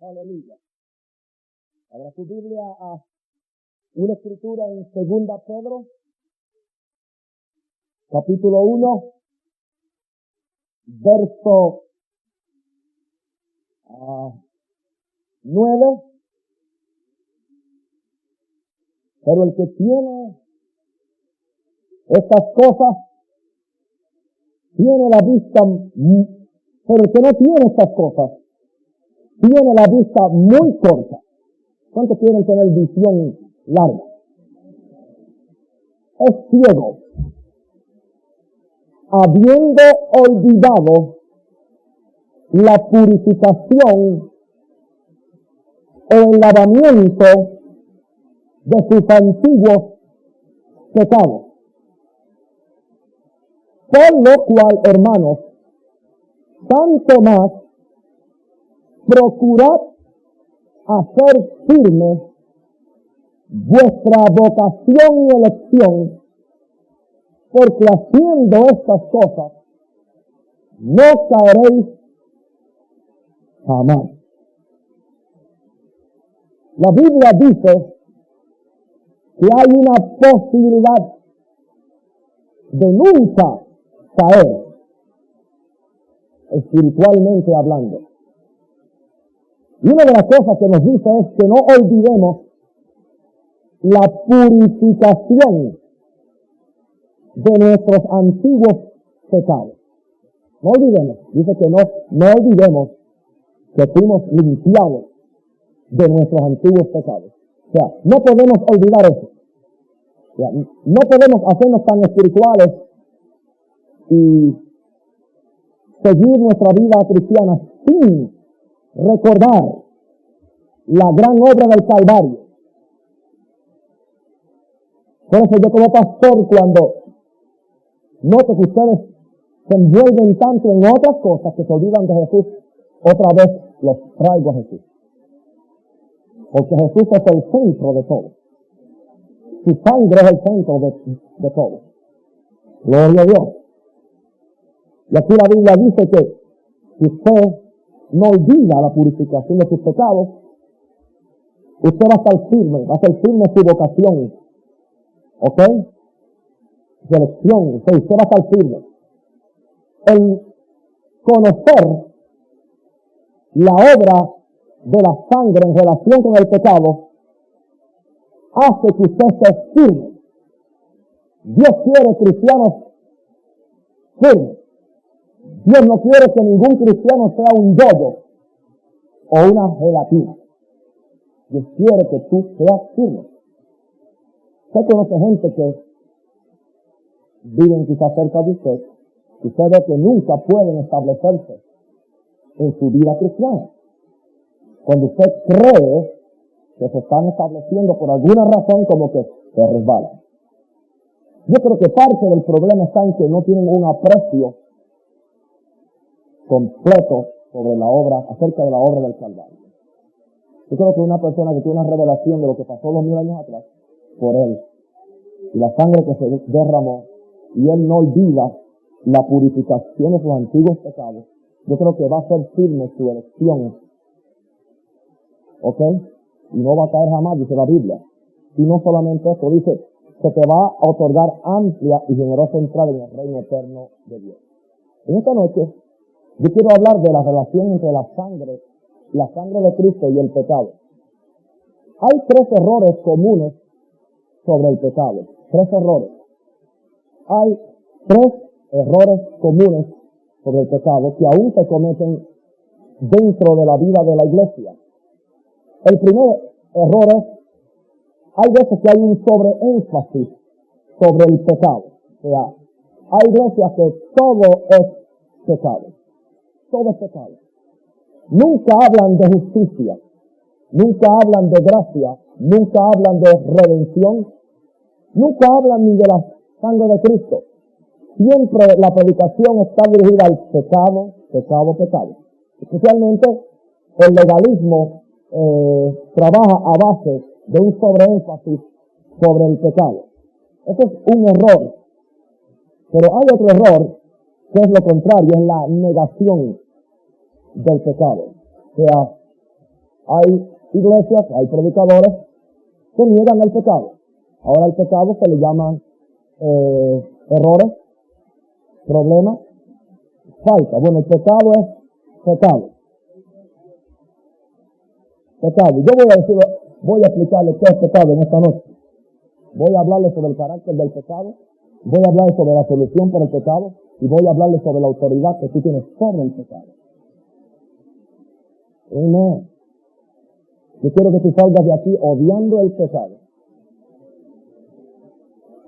Aleluya. Abra tu Biblia a una escritura en 2 Pedro, capítulo 1, verso 9. Pero el que tiene estas cosas, tiene la vista, pero el que no tiene estas cosas, tiene la vista muy corta. ¿Cuántos quieren tener visión larga? Es ciego, habiendo olvidado la purificación o el lavamiento de sus antiguos pecados. Por lo cual, hermanos, tanto más procurad hacer firme vuestra vocación y elección, porque haciendo estas cosas no caeréis jamás. La Biblia dice que hay una posibilidad de nunca caer, espiritualmente hablando. Y una de las cosas que nos dice es que no olvidemos la purificación de nuestros antiguos pecados. No olvidemos, dice que no olvidemos que fuimos limpiados de nuestros antiguos pecados. O sea, no podemos olvidar eso. O sea, no podemos hacernos tan espirituales y seguir nuestra vida cristiana sin recordar la gran obra del Calvario. Por eso yo como pastor, cuando noto que ustedes se envuelven tanto en otras cosas que se olvidan de Jesús, otra vez los traigo a Jesús. Porque Jesús es el centro de todo. Su sangre es el centro de todo. Gloria a Dios. Y aquí la Biblia dice que si usted no olvida la purificación de sus pecados, usted va a estar firme, va a ser firme en su vocación. ¿Ok? Su elección, usted va a estar firme. El conocer la obra de la sangre en relación con el pecado hace que usted esté firme. Dios quiere cristianos firmes. Dios no quiere que ningún cristiano sea un yoyo o una gelatina. Dios quiere que tú seas firme. Usted conoce gente que viven quizás cerca de usted, y usted ve que nunca pueden establecerse en su vida cristiana. Cuando usted cree que se están estableciendo por alguna razón, como que se resbalan. Yo creo que parte del problema está en que no tienen un aprecio completo sobre la obra, acerca de la obra del Calvario. Yo creo que una persona que tiene una revelación de lo que pasó 2000 años atrás, por él, y la sangre que se derramó, y él no olvida la purificación de sus antiguos pecados, yo creo que va a ser firme su elección. ¿Ok? Y no va a caer jamás, dice la Biblia. Y no solamente esto, dice que te va a otorgar amplia y generosa entrada en el reino eterno de Dios. En esta noche, yo quiero hablar de la relación entre la sangre de Cristo y el pecado. Hay 3 errores comunes sobre el pecado. 3 errores. Hay 3 errores comunes sobre el pecado que aún se cometen dentro de la vida de la iglesia. El primer error es, hay veces que hay un sobreénfasis sobre el pecado. O sea, hay iglesias que todo es pecado. Todo es pecado. Nunca hablan de justicia, nunca hablan de gracia, nunca hablan de redención, nunca hablan ni de la sangre de Cristo. Siempre la predicación está dirigida al pecado, pecado, pecado. Especialmente el legalismo trabaja a base de un sobreénfasis sobre el pecado. Eso es un error. Pero hay otro error que es lo contrario, es la negación del pecado. O sea, hay iglesias, hay predicadores que niegan el pecado. Ahora al pecado se le llaman errores, problemas, falta. Bueno, el pecado es pecado. Pecado. Yo voy a explicarle qué es pecado en esta noche. Voy a hablarle sobre el carácter del pecado, voy a hablarle sobre la solución para el pecado y voy a hablarle sobre la autoridad que tú tienes sobre el pecado. Amén. Yo quiero que tú salgas de aquí odiando el pecado.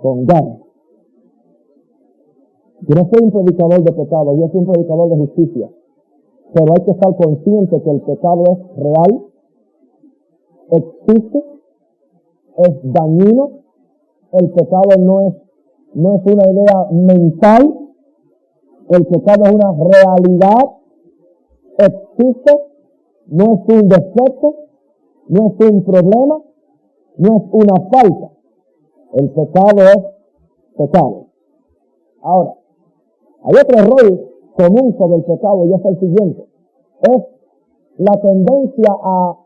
Con ganas. Yo no soy un predicador de pecado, yo soy un predicador de justicia. Pero hay que estar consciente que el pecado es real, existe, es dañino. El pecado no es una idea mental. El pecado es una realidad. Existe, no es un defecto, no es un problema, no es una falta. El pecado es pecado. Ahora, hay otro error común sobre el pecado y es el siguiente. Es la tendencia a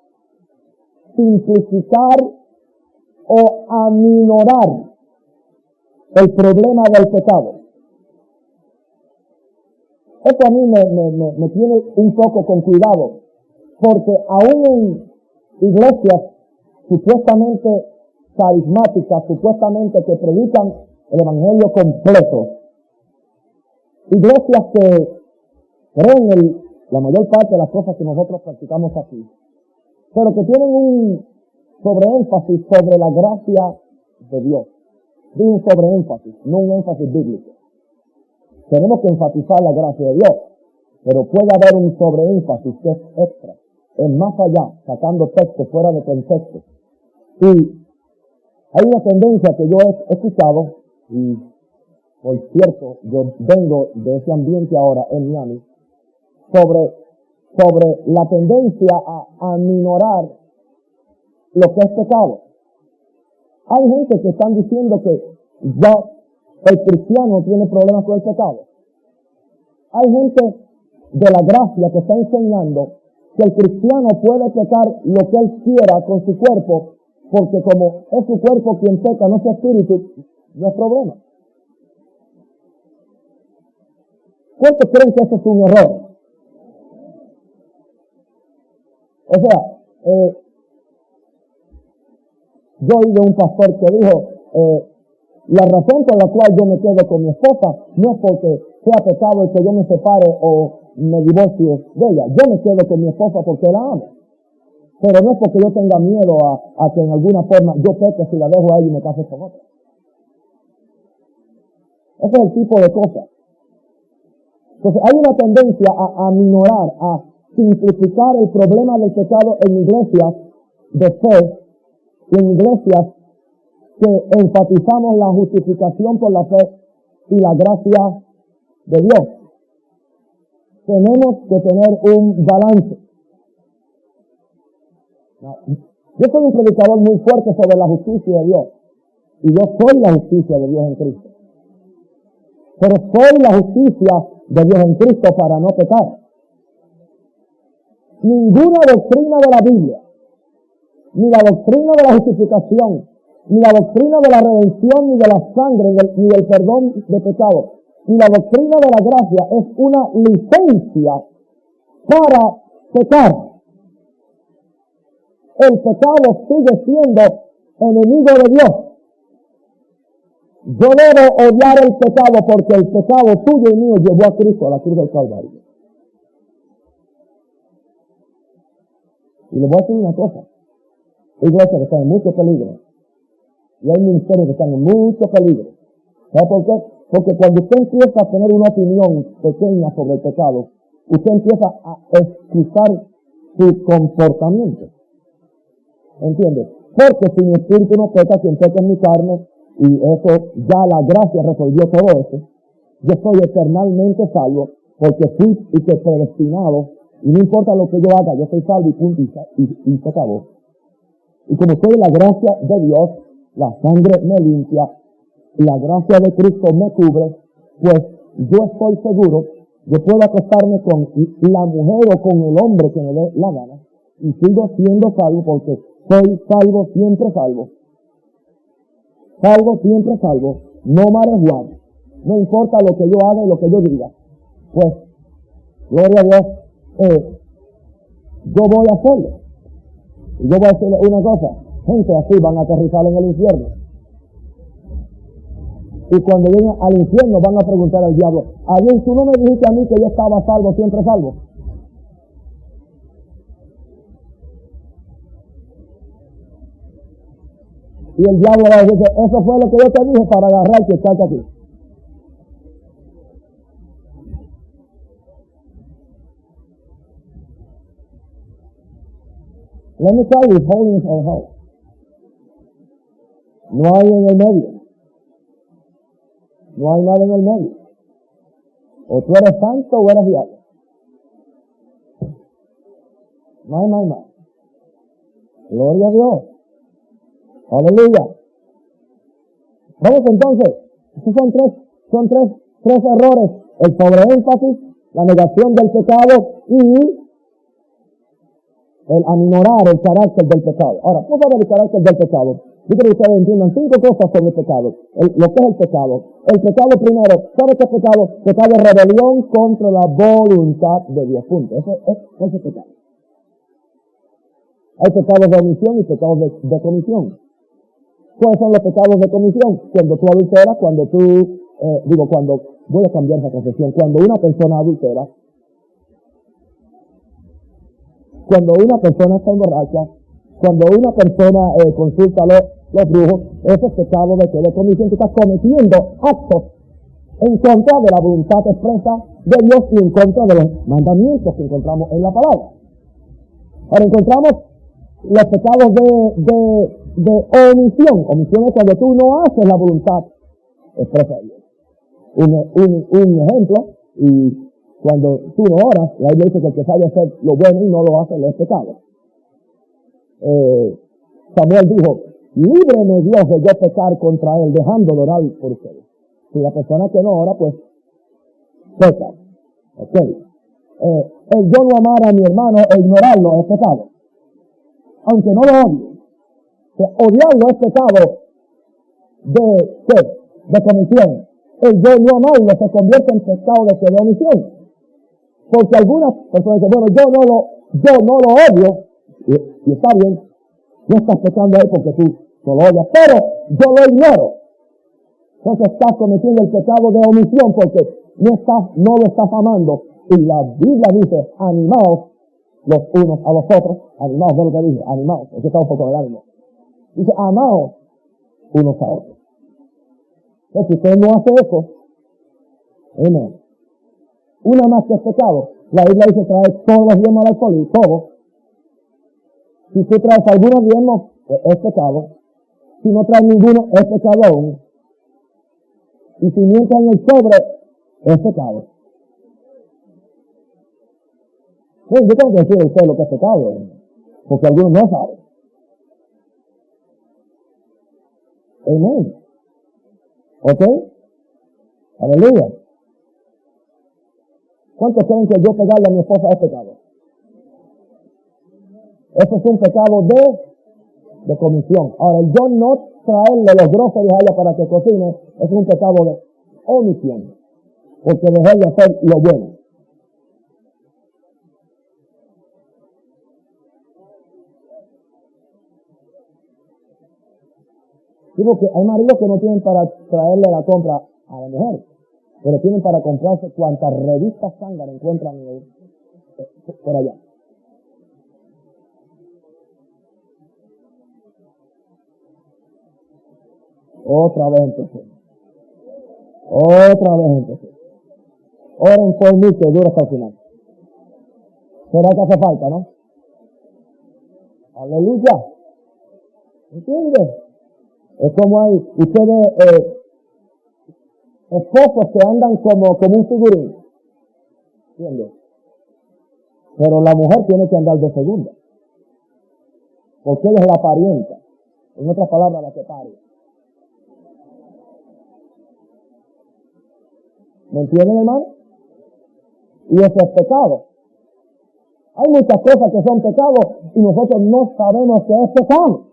simplificar o aminorar el problema del pecado. Esto a mí me tiene un poco con cuidado, porque aún en iglesias supuestamente carismáticas, supuestamente que predican el evangelio completo, iglesias que creen la mayor parte de las cosas que nosotros practicamos aquí, pero que tienen un sobreénfasis sobre la gracia de Dios. Digo un sobreénfasis, no un énfasis bíblico. Tenemos que enfatizar la gracia de Dios, pero puede haber un sobreénfasis que es extra, es más allá, sacando texto fuera de contexto. Y hay una tendencia que yo he escuchado, y por cierto, yo vengo de ese ambiente ahora en Miami, sobre la tendencia a aminorar lo que es pecado. Hay gente que están diciendo que ya el cristiano tiene problemas con el pecado. Hay gente de la gracia que está enseñando que el cristiano puede pecar lo que él quiera con su cuerpo, porque como es su cuerpo quien peca, no es su espíritu, no es problema. ¿Cuántos creen que eso es un error? O sea, yo oí de un pastor que dijo, la razón por la cual yo me quedo con mi esposa no es porque sea pecado el que yo me separe o me divorcie de ella. Yo me quedo con mi esposa porque la amo. Pero no es porque yo tenga miedo a que en alguna forma yo peque si la dejo a ella y me case con otra. Ese es el tipo de cosas. Entonces hay una tendencia a aminorar, a simplificar el problema del pecado en iglesias de fe, en iglesias que enfatizamos la justificación por la fe y la gracia de Dios. Tenemos que tener un balance. Yo soy un predicador muy fuerte sobre la justicia de Dios. Y yo soy la justicia de Dios en Cristo. Pero soy la justicia de Dios en Cristo para no pecar. Ninguna doctrina de la Biblia, ni la doctrina de la justificación, ni la doctrina de la redención, ni de la sangre, ni del perdón de pecado, ni la doctrina de la gracia es una licencia para pecar. El pecado sigue siendo enemigo de Dios. Yo debo odiar el pecado porque el pecado tuyo y mío llevó a Cristo a la cruz del Calvario. Y les voy a decir una cosa. Hay iglesias que están en mucho peligro. Y hay ministerios que están en mucho peligro. ¿Sabe por qué? Porque cuando usted empieza a tener una opinión pequeña sobre el pecado, usted empieza a excusar su comportamiento. ¿Entiendes? Porque si mi espíritu no peca, quien peca en mi carne, y eso ya la gracia resolvió todo eso, yo soy eternamente salvo, porque fui y que predestinado, y no importa lo que yo haga, yo soy salvo y punto, y se acabó. Y como soy la gracia de Dios, la sangre me limpia, y la gracia de Cristo me cubre, pues yo estoy seguro, yo puedo acostarme con la mujer o con el hombre que me dé la gana, y sigo siendo salvo porque soy salvo, siempre salvo. Salvo, siempre salvo. No matter what. No importa lo que yo haga y lo que yo diga. Pues, gloria a Dios, yo voy a hacerlo. Y yo voy a decirle una cosa. Gente así van a aterrizar en el infierno. Y cuando lleguen al infierno van a preguntar al diablo, ¿alguien tú no me dijiste a mí que yo estaba salvo, siempre salvo? Y el diablo va a decir, eso fue lo que yo te dije para agarrarte y echarte aquí. Let me tell you, holiness or hell. No hay en el medio. No hay nada en el medio. O tú eres santo o eres diablo. No hay más. Gloria a Dios. Aleluya. Vamos entonces. Estos son tres errores. El sobreénfasis, la negación del pecado y el aminorar el carácter del pecado. Ahora, vamos a ver el carácter del pecado. Yo quiero que ustedes entiendan 5 cosas sobre el pecado. Lo que es el pecado. El pecado primero, ¿sabe qué es pecado? Pecado es rebelión contra la voluntad de Dios. Punto. Ese es pecado. Hay pecados de omisión y pecados de comisión. ¿Cuáles son los pecados de comisión? Cuando tú adulteras, cuando voy a cambiar esa concepción, cuando una persona adultera, cuando una persona está emborracha, cuando una persona consulta los brujos, ese es pecado de comisión. Tú estás cometiendo actos en contra de la voluntad expresa de Dios y en contra de los mandamientos que encontramos en la palabra. Ahora encontramos los pecados de omisión. Omisión es cuando tú no haces la voluntad expresa de Dios. Un ejemplo, y cuando tú no oras, la Biblia dice que el que sabe hacer lo bueno y no lo hace, le es pecado. Samuel dijo, líbreme Dios de yo pecar contra él, dejando de orar por ustedes. Si la persona que no ora, pues, peca. Ok. El yo no amar a mi hermano e ignorarlo es pecado. Aunque no lo odie. Odiarlo es pecado de comisión. El yo no amarlo se convierte en pecado de omisión. Porque algunas personas dicen, bueno, yo no lo odio, y está bien, no estás pecando ahí porque tú no lo odias, pero yo lo ignoro. Entonces estás cometiendo el pecado de omisión porque no lo estás amando. Y la Biblia dice, animaos los unos a los otros, animaos, no lo que dice, animaos, es que está un poco en el ánimo. Dice, amaos unos a otros. Entonces, si usted no hace eso, amén. Una más que es pecado. La Biblia dice traer todos los diezmos al alcohol y todo. Si tú traes algunos diezmos, pues es pecado. Si no traes ninguno, es pecado aún. Y si mientes en el sobre, es pecado. Yo tengo que decir a usted lo que es pecado, porque algunos no saben. Amén. ¿Ok? Aleluya. ¿Cuántos creen que yo pegarle a mi esposa es pecado? Eso es un pecado de comisión. Ahora, el yo no traerle los groseries a ella para que cocine es un pecado de omisión. Porque dejé de hacer lo bueno. Digo que hay maridos que no tienen para traerle la compra a la mujer, pero tienen para comprarse cuantas revistas zángara encuentran por allá. Otra vez empecé. Oren por mí que dura hasta el final. ¿Será que hace falta, no? Aleluya. ¿Entiendes? Es como hay ustedes esposos que andan como un figurín. ¿Entiendes? Pero la mujer tiene que andar de segunda. Porque ella es la parienta. En otras palabras, la que pare. ¿Me entienden, hermano? Y eso es pecado. Hay muchas cosas que son pecados y nosotros no sabemos que es pecado.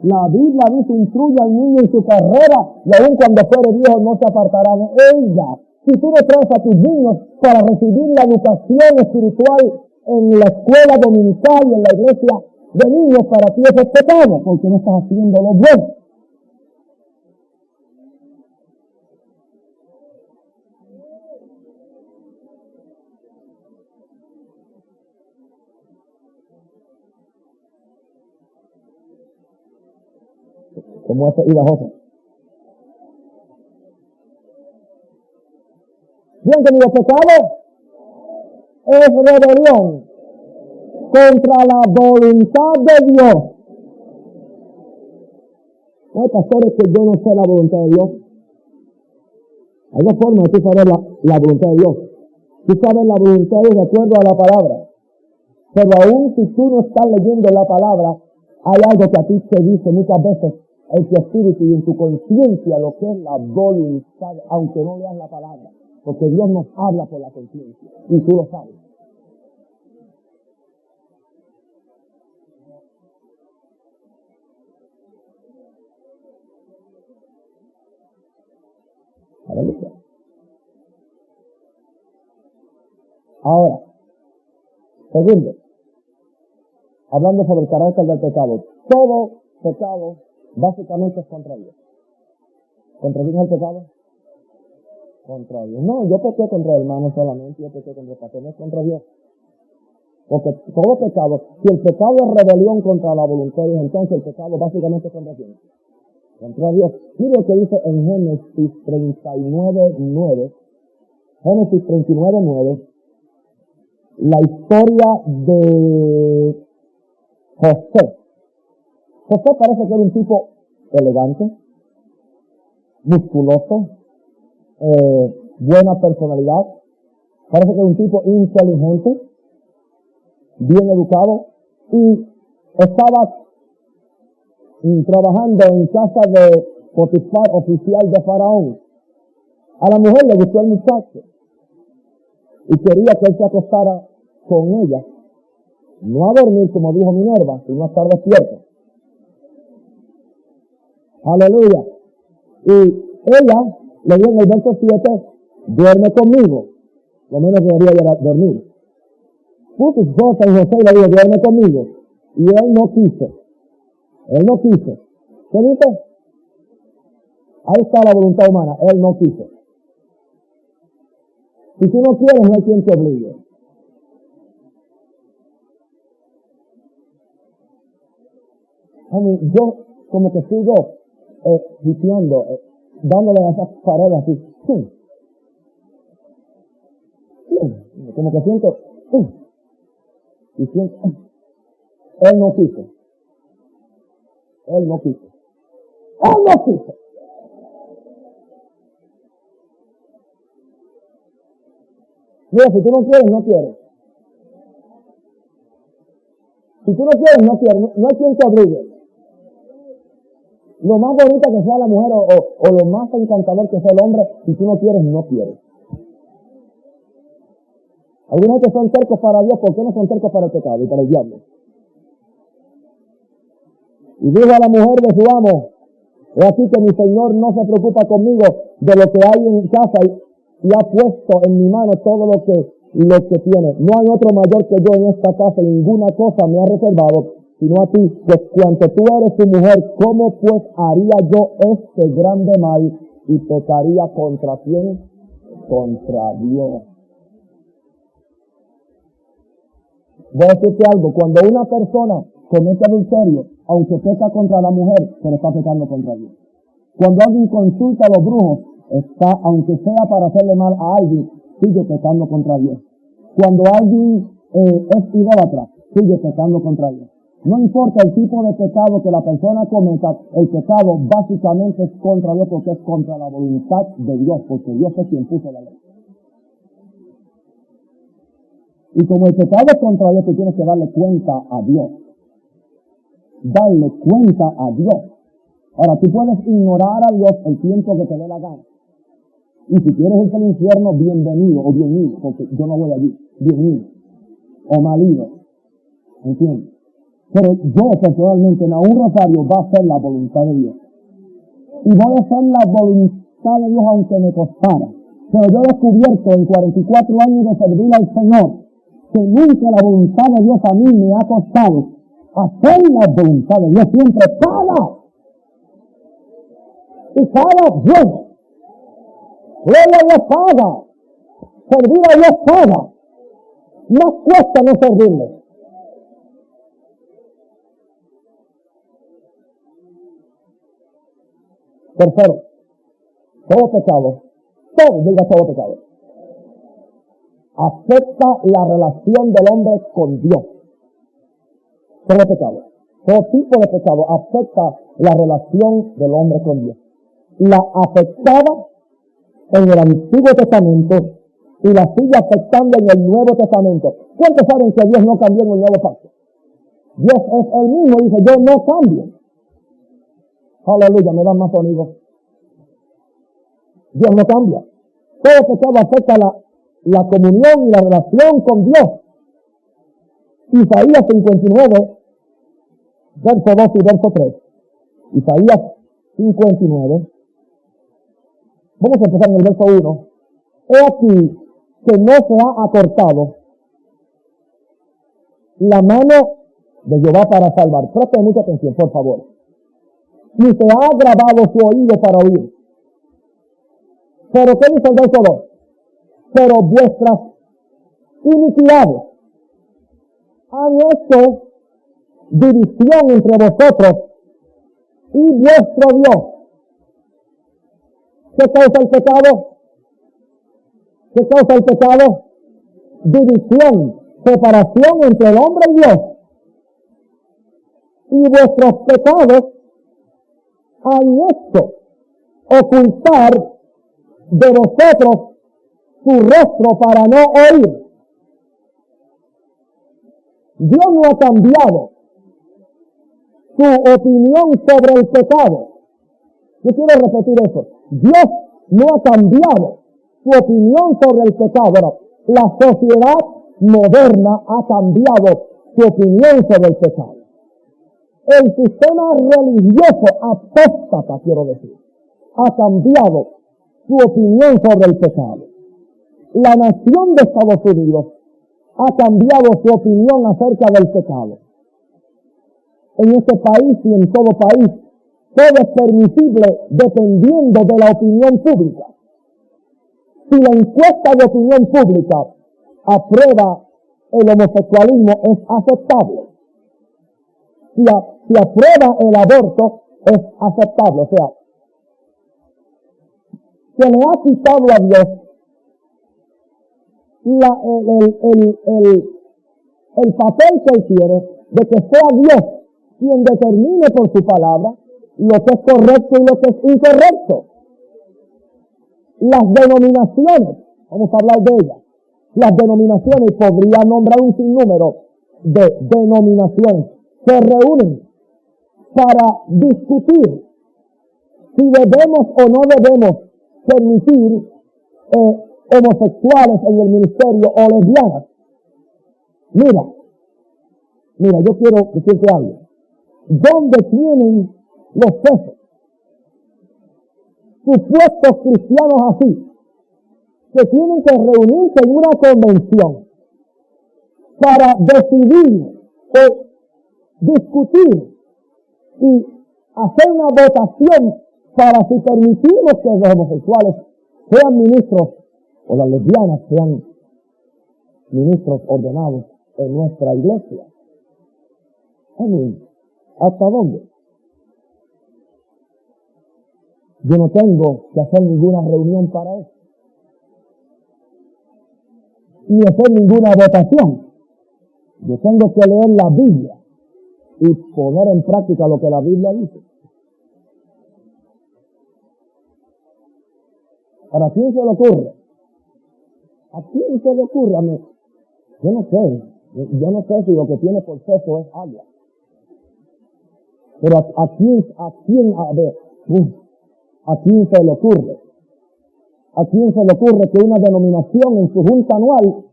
La Biblia dice, instruye al niño en su carrera y aun cuando fuere viejo no se apartará de ella. Si tú no traes a tus niños para recibir la educación espiritual en la escuela dominical y en la iglesia de niños, para ti eso es pecado, porque no estás haciendo lo bueno. Como ese Idahosa. Bien, que mi pecado es rebelión contra la voluntad de Dios. No, pastores, que yo no sé la voluntad de Dios. Hay dos formas de tú saber la voluntad de Dios. Tú sabes la voluntad de Dios de acuerdo a la palabra. Pero aún si tú no estás leyendo la palabra, hay algo que a ti te dice muchas veces en tu espíritu y en tu conciencia lo que es la voluntad, aunque no leas la palabra. Porque Dios nos habla por la conciencia. Y tú lo sabes. Aleluya. Ahora, segundo, hablando sobre el carácter del pecado. Todo pecado básicamente es contra Dios. ¿Contra quién es el pecado? Contra Dios. No, yo pequé contra el hermano solamente, yo pequé contra el pastor, no es contra Dios. Porque todo pecado, si el pecado es rebelión contra la voluntad de Dios, entonces el pecado básicamente es contra quién? Contra Dios. Mira lo que dice en Génesis 39:9. Génesis 39:9. La historia de José. José parece que era un tipo elegante, musculoso, buena personalidad. Parece que era un tipo inteligente, bien educado, y estaba trabajando en casa de Potifar, oficial de Faraón. A la mujer le gustó el muchacho y quería que él se acostara con ella, no a dormir como dijo Minerva, sino a estar despierto. Aleluya. Y ella le dio en el verso 7, duerme conmigo. Lo menos que debería era dormir. Puso su esposa y José y le dijo, duerme conmigo. Y él no quiso. Él no quiso. ¿Qué dice? Ahí está la voluntad humana. Él no quiso. Si tú no quieres, no hay quien te obligue. Yo como que sigo diciendo, dándole a esas paredes así. Como que siento, y siento, él no quiso. Él no quiso. Él no quiso. Mira, si tú no quieres, no quieres. Si tú no quieres, no quieres. No hay quien te obligue. Lo más bonita que sea la mujer o lo más encantador que sea el hombre, si tú no quieres, no quieres. Algunos que son tercos para Dios, ¿por qué no son tercos para el pecado y para el diablo? Y dijo a la mujer de su amo, es así que mi Señor no se preocupa conmigo de lo que hay en casa y ha puesto en mi mano todo lo que tiene. No hay otro mayor que yo en esta casa y ninguna cosa me ha reservado, sino a ti, pues cuanto tú eres su mujer, ¿cómo pues haría yo este grande mal y pecaría contra quién? Contra Dios. Voy a decirte algo, cuando una persona comete adulterio, aunque peca contra la mujer, pero está pecando contra Dios. Cuando alguien consulta a los brujos, está, aunque sea para hacerle mal a alguien, sigue pecando contra Dios. Cuando alguien es idólatra, sigue pecando contra Dios. No importa el tipo de pecado que la persona cometa, el pecado básicamente es contra Dios porque es contra la voluntad de Dios, porque Dios es quien puso la ley. Y como el pecado es contra Dios, tú tienes que darle cuenta a Dios. Darle cuenta a Dios. Ahora, tú puedes ignorar a Dios el tiempo que te dé la gana. Y si quieres irte al infierno, bienvenido o bienvenido, porque yo no voy allí. Bienvenido. o maligno. ¿Entiendes? Pero yo personalmente, en un rosario, va a ser la voluntad de Dios. Y voy a hacer la voluntad de Dios aunque me costara. Pero yo he descubierto en 44 años de servir al Señor que nunca la voluntad de Dios a mí me ha costado. Hacer la voluntad de Dios siempre paga. Y paga bien. Gloria a Dios paga. Servir a Dios paga. No cuesta no servirle. Tercero, todo pecado, todo pecado, afecta la relación del hombre con Dios. Todo pecado, todo tipo de pecado afecta la relación del hombre con Dios. La afectaba en el Antiguo Testamento y la sigue afectando en el Nuevo Testamento. ¿Cuántos saben que Dios no cambió en el Nuevo Pacto? Dios es el mismo y dice, yo no cambio. Aleluya, me dan más sonidos. Dios no cambia. Todo pecado afecta la comunión y la relación con Dios. Isaías 59, verso 2 y verso 3. Isaías 59. Vamos a empezar en el verso 1. He aquí que no se ha acortado la mano de Jehová para salvar. Presten mucha atención, por favor. Ni se ha agravado su oído para oír. Pero ¿qué dice el verso 2? Pero vuestras iniquidades han hecho división entre vosotros y vuestro Dios. ¿Qué causa el pecado? ¿Qué causa el pecado? División, separación entre el hombre y Dios. Y vuestros pecados han hecho ocultar de vosotros su rostro para no oír. Dios no ha cambiado su opinión sobre el pecado. Yo quiero repetir eso. Dios no ha cambiado su opinión sobre el pecado. La sociedad moderna ha cambiado su opinión sobre el pecado. El sistema religioso apóstata, quiero decir, ha cambiado su opinión sobre el pecado. La nación de Estados Unidos ha cambiado su opinión acerca del pecado. En este país y en todo país, todo es permisible dependiendo de la opinión pública. Si la encuesta de opinión pública aprueba el homosexualismo, es aceptable. Si aprueba el aborto, es aceptable. O sea, se le ha quitado a Dios el papel que él quiere de que sea Dios quien determine por su palabra lo que es correcto y lo que es incorrecto. Las denominaciones, vamos a hablar de ellas, las denominaciones, podría nombrar un sinnúmero de denominaciones, se reúnen para discutir si debemos o no debemos permitir homosexuales en el ministerio o lesbianas. Mira, yo quiero decirte algo. ¿Dónde tienen los jefes supuestos cristianos así, que tienen que reunirse en una convención para decidir o discutir y hacer una votación para si permitimos que los homosexuales sean ministros o las lesbianas sean ministros ordenados en nuestra iglesia? ¿Hasta dónde? Yo no tengo que hacer ninguna reunión para eso, ni hacer ninguna votación. Yo tengo que leer la Biblia y poner en práctica lo que la Biblia dice. ¿Para quién se le ocurre? ¿A quién se le ocurre? A mí. Yo no sé si lo que tiene por sexo es agua. Pero ¿a quién se le ocurre? ¿A quién se le ocurre que una denominación en su junta anual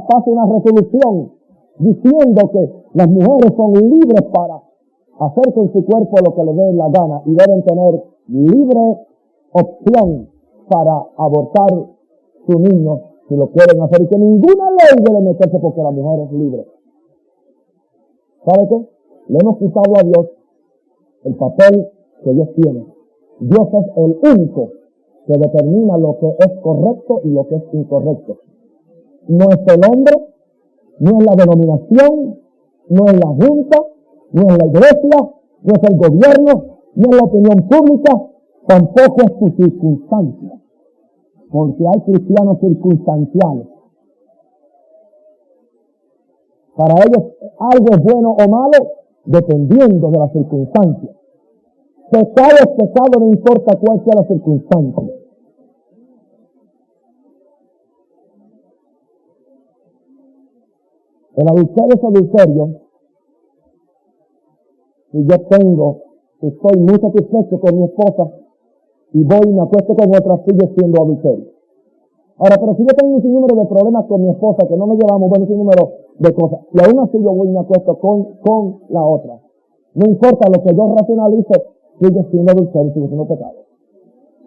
pase una resolución diciendo que las mujeres son libres para hacer con su cuerpo lo que les dé la gana y deben tener libre opción para abortar su niño si lo quieren hacer, y que ninguna ley debe meterse porque la mujer es libre. ¿Sabe qué? Le hemos quitado a Dios el papel que Dios tiene. Dios es el único que determina lo que es correcto y lo que es incorrecto. No es el hombre, no es la denominación, no es la junta, no es la iglesia, no es el gobierno, no es la opinión pública, tampoco es su circunstancia. Porque hay cristianos circunstanciales. Para ellos algo es bueno o malo dependiendo de las circunstancias. Pecado es pecado, no importa cuál sea la circunstancia. El adulterio es adulterio. Y yo estoy muy satisfecho con mi esposa y voy y me acuesto con otra, sigue siendo adulterio. Ahora, pero si yo tengo un sinnúmero de problemas con mi esposa, que no me llevamos un sinnúmero de cosas, y aún así yo voy y me acuesto con la otra, no importa lo que yo racionalice, sigue siendo adulterio, sigue siendo pecado.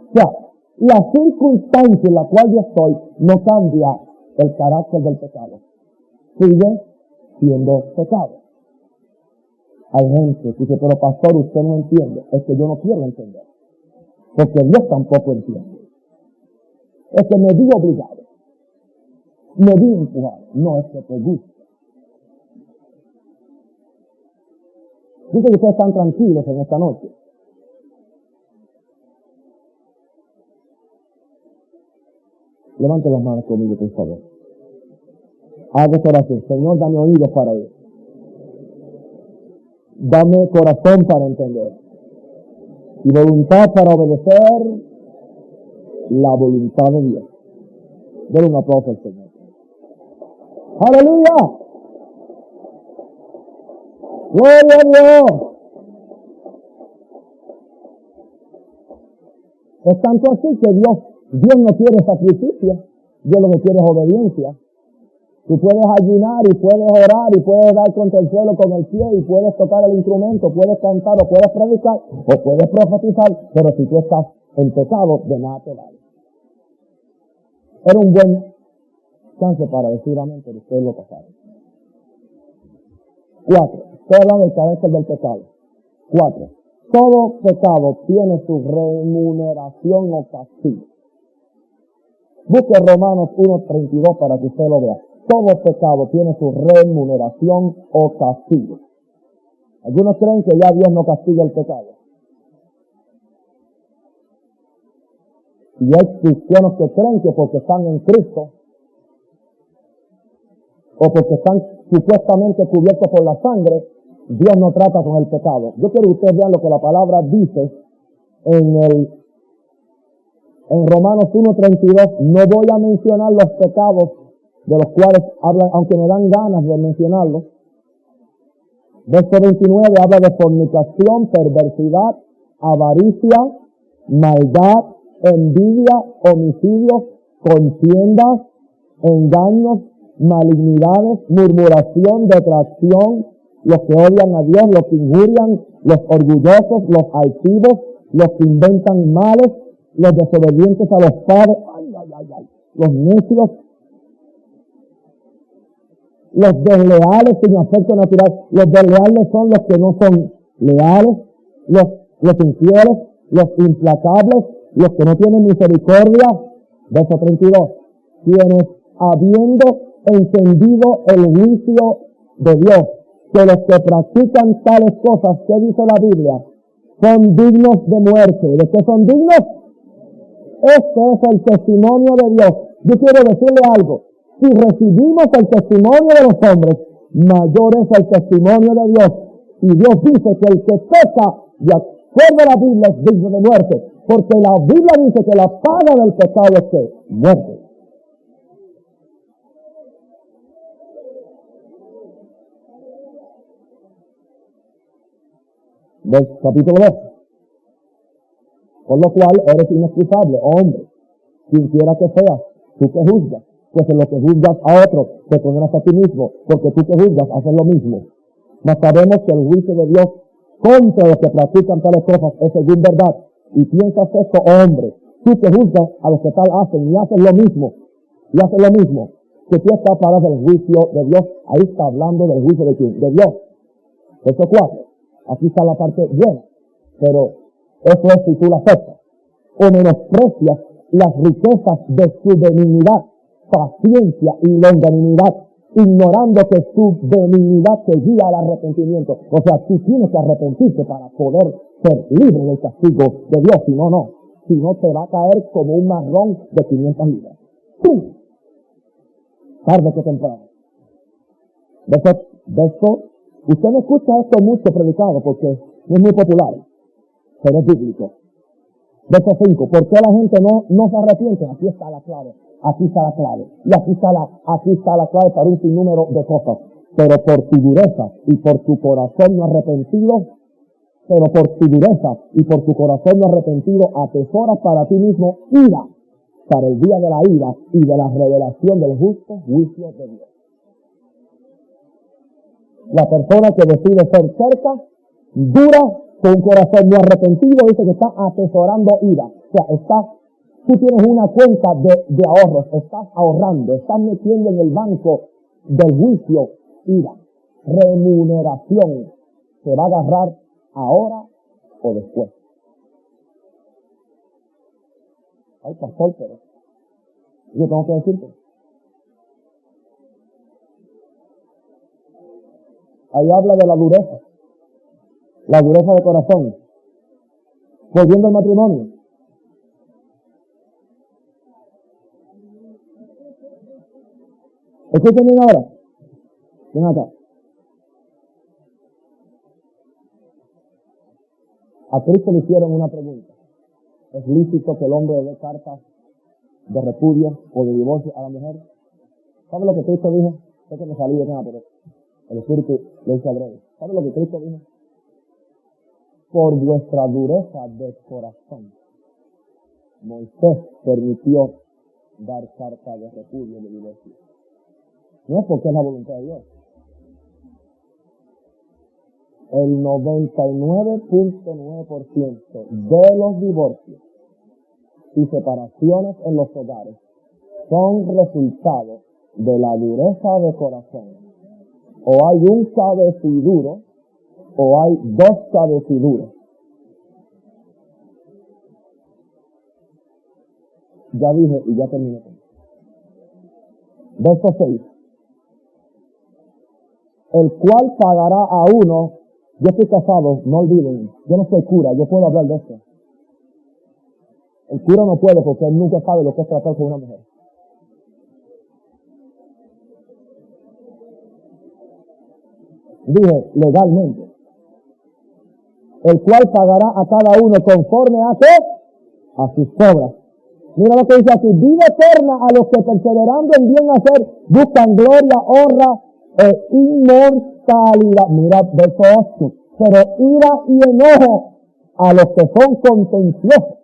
O sea, la circunstancia en la cual yo estoy no cambia el carácter del pecado. Sigue siendo pecado. Hay gente que dice, pero pastor, usted no entiende. Es que yo no quiero entender. Porque Dios tampoco entiende. Es que me vi obligado. Me vi empujado. No es que te guste. Dice que ustedes están tranquilos en esta noche. Levante las manos conmigo, por favor. Haga esta oración. Señor, dame oídos para oír. Dame corazón para entender. Y voluntad para obedecer la voluntad de Dios. Denle un aplauso al Señor. ¡Aleluya! ¡Gloria a Dios! Es tanto así que Dios no quiere sacrificio. Dios lo que quiere es obediencia. Tú puedes ayunar y puedes orar y puedes dar contra el suelo con el pie y puedes tocar el instrumento, puedes cantar o puedes predicar o puedes profetizar, pero si tú estás en pecado, de nada te vale. Era un buen chance para decir amén, pero ustedes lo pasaron. 4. Estoy hablando del carácter del pecado. 4. Todo pecado tiene su remuneración o castigo. Busque Romanos 1:32 para que usted lo vea. Todo pecado tiene su remuneración o castigo. Algunos creen que ya Dios no castiga el pecado. Y hay cristianos que creen que porque están en Cristo o porque están supuestamente cubiertos por la sangre, Dios no trata con el pecado. Yo quiero que ustedes vean lo que la palabra dice en Romanos 1:32. No voy a mencionar los pecados de los cuales hablan, aunque me dan ganas de mencionarlos. Verso 29 habla de fornicación, perversidad, avaricia, maldad, envidia, homicidios, contiendas, engaños, malignidades, murmuración, detracción, los que odian a Dios, los que injurian, los orgullosos, los altivos, los que inventan males, los desobedientes a los padres, los necios, los desleales sin afecto natural. Los desleales son los que no son leales, los infieles, los implacables, los que no tienen misericordia. Verso 32. Quienes, habiendo entendido el juicio de Dios, que los que practican tales cosas, ¿qué dice la Biblia? Son dignos de muerte. ¿De qué son dignos? Este es el testimonio de Dios. Yo quiero decirle algo. Si recibimos el testimonio de los hombres, mayor es el testimonio de Dios. Y Dios dice que el que peca, de acuerdo a la Biblia, es digno de muerte. Porque la Biblia dice que la paga del pecado es que muerte. Del capítulo 2. Por lo cual eres inexcusable, hombre, quien quiera que seas, tú que juzgas, pues en lo que juzgas a otro, te condenas a ti mismo, porque tú que juzgas haces lo mismo. Mas sabemos que el juicio de Dios contra los que practican tales cosas es según verdad. Y piensas esto, oh hombre, tú que juzgas a los que tal hacen y haces lo mismo, que tú escaparás del juicio de Dios. Ahí está hablando del juicio de quién, de Dios. Verso 4. Aquí está la parte buena, pero eso es si tú la aceptas o menosprecias las riquezas de su benignidad, paciencia y longanimidad, ignorando que su benignidad te guía al arrepentimiento. O sea, tú tienes que arrepentirte para poder ser libre del castigo de Dios. Si no, no. Si no, te va a caer como un marrón de 500 libras. ¡Pum! Tarde que temprano. Verso, usted no escucha esto mucho predicado porque no es muy popular, pero es bíblico. Verso 5. ¿Por qué la gente no se arrepiente? Aquí está la clave. Aquí está la clave. Y aquí está la clave para un sinnúmero de cosas. Pero por tu dureza y por tu corazón no arrepentido, atesoras para ti mismo ira, para el día de la ira y de la revelación del justo juicio de Dios. La persona que decide ser cerca, dura, con un corazón no arrepentido, dice que está atesorando ira. O sea, tú tienes una cuenta de ahorros, estás ahorrando, estás metiendo en el banco del juicio ira, remuneración. Se va a agarrar ahora o después. Ay, pastor, pero yo tengo que decirte. Ahí habla de la dureza de corazón. Volviendo al matrimonio. Escuchen bien ahora. Ven acá. A Cristo le hicieron una pregunta. ¿Es lícito que el hombre dé cartas de repudio o de divorcio a la mujer? ¿Sabe lo que Cristo dijo? Sé que me salí de nada, pero el Espíritu lo hizo breve. ¿Sabe lo que Cristo dijo? Por vuestra dureza de corazón, Moisés permitió dar carta de repudio de divorcio. No es porque es la voluntad de Dios. El 99.9% de los divorcios y separaciones en los hogares son resultado de la dureza de corazón. O hay un cabeciduro o hay dos cabeciduros. Ya dije y ya terminé. Verso 6. El cual pagará a uno. Yo estoy casado, no olviden, yo no soy cura, yo puedo hablar de esto. El cura no puede porque él nunca sabe lo que es tratar con una mujer. Dije, legalmente. El cual pagará a cada uno conforme a qué? A sus obras. Mira lo que dice aquí, vida eterna a los que perseverando en bien hacer buscan gloria, honra e inmortalidad. Mira, verso 8. Pero ira y enojo a los que son contenciosos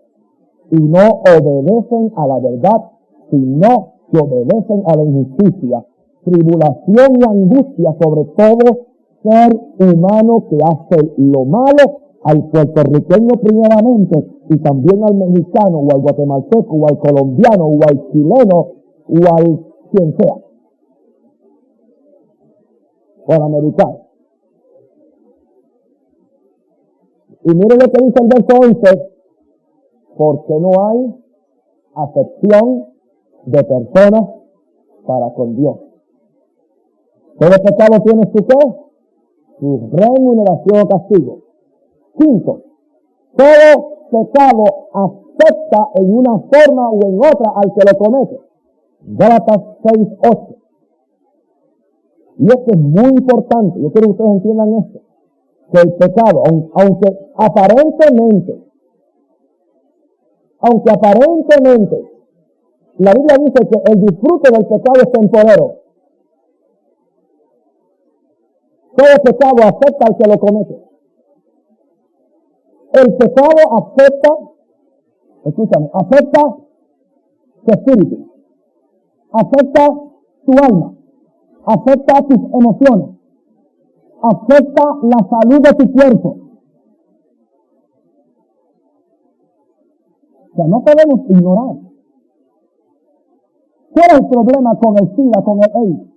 y no obedecen a la verdad, sino que obedecen a la injusticia. Tribulación y angustia sobre todo ser humano que hace lo malo, al puertorriqueño primeramente, y también al mexicano, o al guatemalteco, o al colombiano, o al chileno, o al quien sea, o al americano. Y miren lo que dice el verso 11, porque no hay acepción de personas para con Dios. Todo pecado tiene su qué, su remuneración o castigo. 5. Todo pecado afecta en una forma o en otra al que lo comete. Gálatas 6:8. Y esto es muy importante. Yo quiero que ustedes entiendan esto. Que el pecado, aunque aparentemente, la Biblia dice que el disfrute del pecado es temporero. Todo pecado afecta al que lo comete. El pecado afecta tu espíritu, afecta tu alma, afecta tus emociones, afecta la salud de tu cuerpo. O sea, no podemos ignorar. ¿Cuál es el problema con el SIDA, con el AIDS?